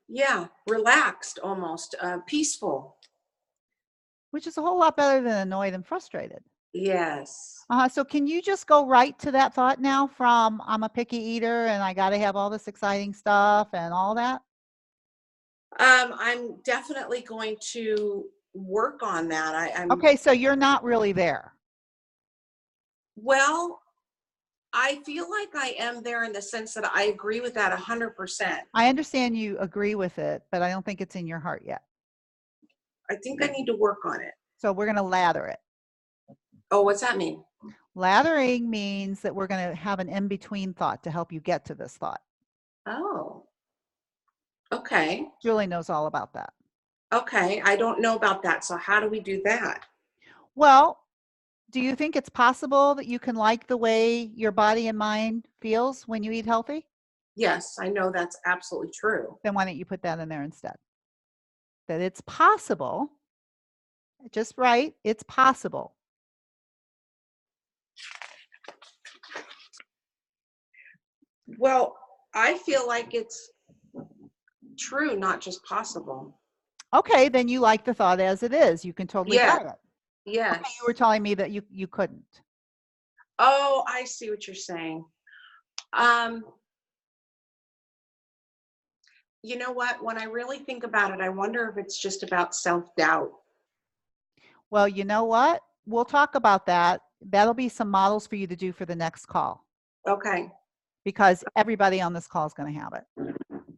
Yeah, relaxed almost, peaceful. Which is a whole lot better than annoyed and frustrated. Yes. So can you just go right to that thought now from I'm a picky eater and I got to have all this exciting stuff and all that? I'm definitely going to work on that. I'm Okay, so you're not really there. well, I feel like I am there in the sense that I agree with that 100%. I understand you agree with it, but I don't think it's in your heart yet. I think I need to work on it. So we're going to lather it. Oh, what's that mean? Lathering means that we're going to have an in-between thought to help you get to this thought. Oh, okay. Julie knows all about that. Okay, I don't know about that. So how do we do that? Well, do you think it's possible that you can like the way your body and mind feels when you eat healthy? Yes, I know that's absolutely true. Then why don't you put that in there instead? That it's possible, just right, it's possible. Well, I feel like it's true, not just possible. Okay, then you like the thought as it is. You can totally Yeah. buy it. Yes. Okay, you were telling me that you couldn't. Oh, I see what you're saying. Um, you know what? When I really think about it, I wonder if it's just about self-doubt. Well, you know what? We'll talk about that. That'll be some models for you to do for the next call Okay. because everybody on this call is going to have it.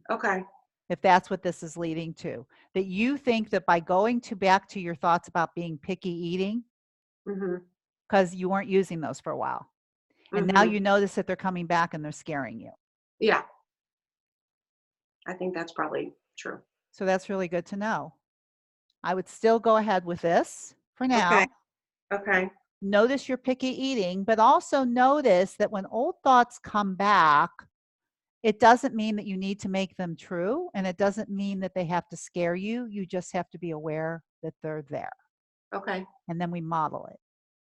Okay. If that's what this is leading to, that you think that by going back to your thoughts about being picky eating, Mhm. because you weren't using those for a while, and now Mhm. you notice that they're coming back and they're scaring you. Yeah. I think that's probably true. So that's really good to know. I would still go ahead with this for now. Okay. Okay. Notice your picky eating, but also notice that when old thoughts come back, it doesn't mean that you need to make them true, and it doesn't mean that they have to scare you. You just have to be aware that they're there. Okay. And then we model it.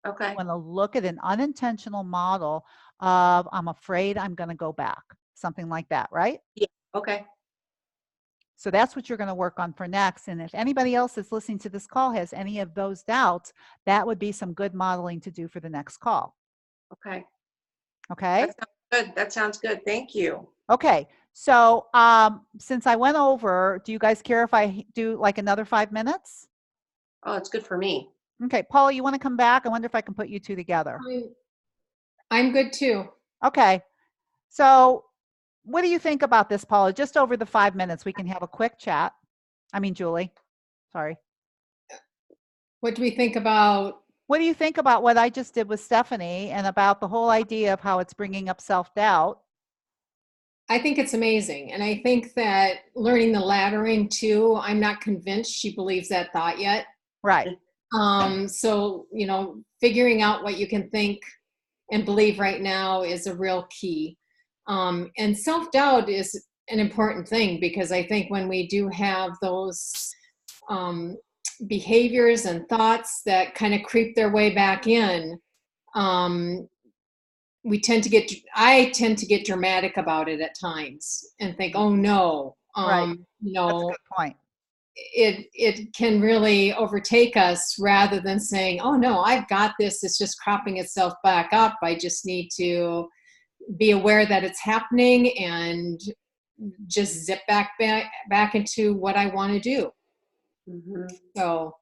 Okay. You want to look at an unintentional model of, I'm afraid I'm going to go back, something like that, right? Yeah. Okay. So that's what you're going to work on for next. And if anybody else that's listening to this call has any of those doubts, that would be some good modeling to do for the next call. Okay. Okay? That sounds good. That sounds good. Thank you. Okay. So since I went over, do you guys care if I do like another 5 minutes? Oh, it's good for me. Okay. Paula, you want to come back? I wonder if I can put you two together. I'm good too. Okay. So what do you think about this, Paula? Just over the 5 minutes, we can have a quick chat. I mean, Julie, sorry. What do we think about? What do you think about what I just did with Stephanie and about the whole idea of how it's bringing up self-doubt? I think it's amazing. And I think that learning the laddering too, I'm not convinced she believes that thought yet. Right. So, figuring out what you can think and believe right now is a real key. And self-doubt is an important thing because I think when we do have those behaviors and thoughts that kind of creep their way back in, I tend to get dramatic about it at times and think, oh no, Right. That's a good point. it can really overtake us rather than saying, oh no, I've got this. It's just cropping itself back up. I just need to be aware that it's happening and just zip back into what I want to do. Mm-hmm. So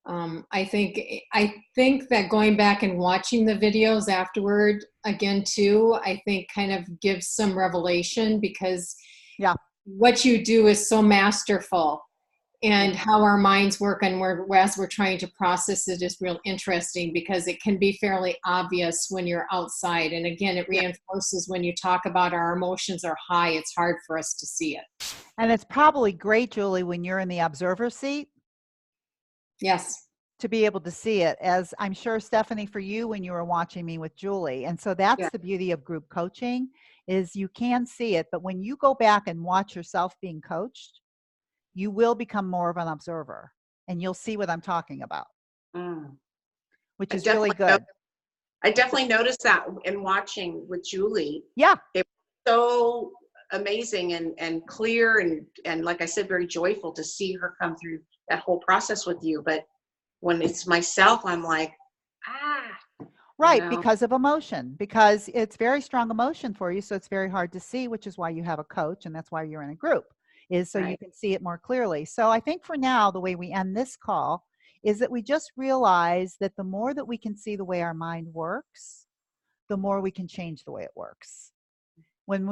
I think that going back and watching the videos afterward again too, I think kind of gives some revelation because what you do is so masterful, and how our minds work and as we're trying to process it is real interesting because it can be fairly obvious when you're outside. And again, it reinforces when you talk about our emotions are high, it's hard for us to see it. And it's probably great, Julie, when you're in the observer seat. Yes. to be able to see it, as I'm sure, Stephanie, for you when you were watching me with Julie. And so that's Yeah. the beauty of group coaching, is you can see it, but when you go back and watch yourself being coached, you will become more of an observer and you'll see what I'm talking about, Mm. which I is really definitely know- good. I definitely noticed that in watching with Julie. Yeah. It was so amazing and clear and like I said, very joyful to see her come through that whole process with you. But when it's myself, I'm like, Right, know. because of emotion, because it's very strong emotion for you, so it's very hard to see, which is why you have a coach, and that's why you're in a group, is so you Right. can see it more clearly. So I think for now, the way we end this call is that we just realize that the more that we can see the way our mind works, the more we can change the way it works. When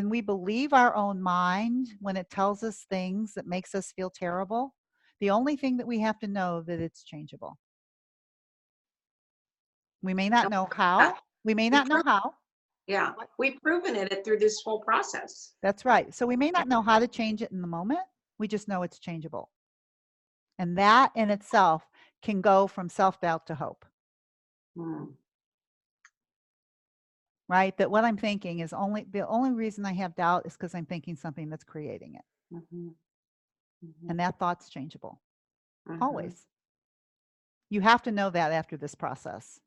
we believe our own mind, when it tells us things that makes us feel terrible, the only thing that we have to know that it's changeable. We may not know how. We may not know how. Yeah, we've proven it through this whole process. That's right. So we may not know how to change it in the moment. We just know it's changeable. And that in itself can go from self-doubt to hope. Hmm. Right? That what I'm thinking is the only reason I have doubt is because I'm thinking something that's creating it. Mhm. Mhm. And that thought's changeable. Mhm. Always. You have to know that after this process.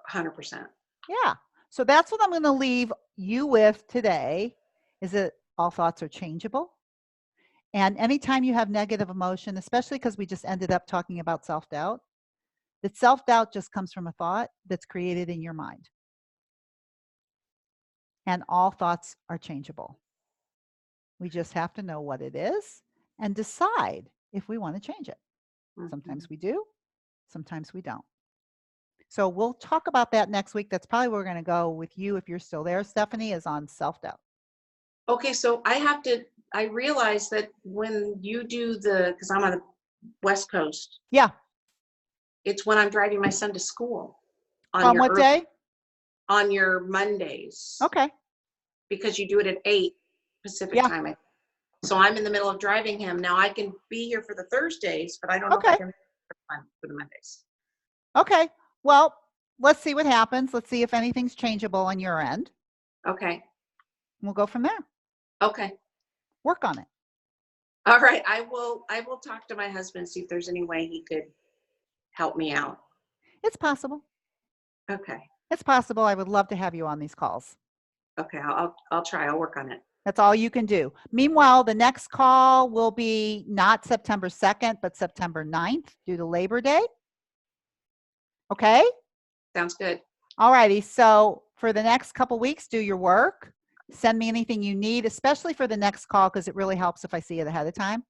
100%. Yeah. So that's what I'm going to leave you with today, is that all thoughts are changeable. And anytime you have negative emotion, especially because we just ended up talking about self-doubt, that self-doubt just comes from a thought that's created in your mind. And all thoughts are changeable. We just have to know what it is and decide if we want to change it. Mhm. Sometimes we do, sometimes we don't. So we'll talk about that next week. That's probably where we're going to go with you, if you're still there, Stephanie, is on self-doubt. Okay, so I realize that when you do because I'm on the West Coast, Yeah. it's when I'm driving my son to school. On what day? On your Mondays. Okay. Because you do it at 8 Pacific Yeah. time. So I'm in the middle of driving him. Now I can be here for the Thursdays, but I don't know if I Okay. can for the Mondays. Okay. Well, let's see what happens. Let's see if anything's changeable on your end. Okay. We'll go from there. Okay. Work on it. All right. I will talk to my husband, see if there's any way he could help me out. It's possible. Okay. It's possible. I would love to have you on these calls. Okay. I'll try. I'll work on it. That's all you can do. Meanwhile, the next call will be not September 2nd, but September 9th due to Labor Day. Okay? Sounds good. All righty. So for the next couple weeks, do your work. Send me anything you need, especially for the next call, because it really helps if I see it ahead of time,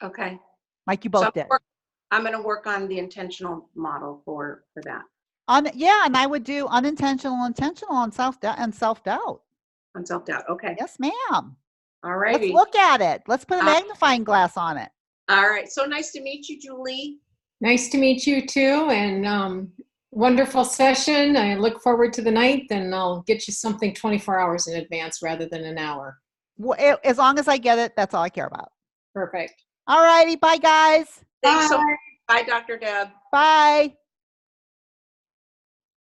Okay. like you both did. I'm going to work on the intentional model for that. Yeah, and I would do unintentional, intentional on self-doubt and self-doubt. On self-doubt. Okay. Yes, ma'am. All righty. Let's look at it. Let's put a magnifying glass on it. All right. So nice to meet you, Julie. Nice to meet you too, and wonderful session. I look forward to the 9th, and I'll get you something 24 hours in advance rather than an hour. Well, as long as I get it, that's all I care about. Perfect. All righty. Bye, guys. Thanks so much. Bye, Dr. Deb. Bye.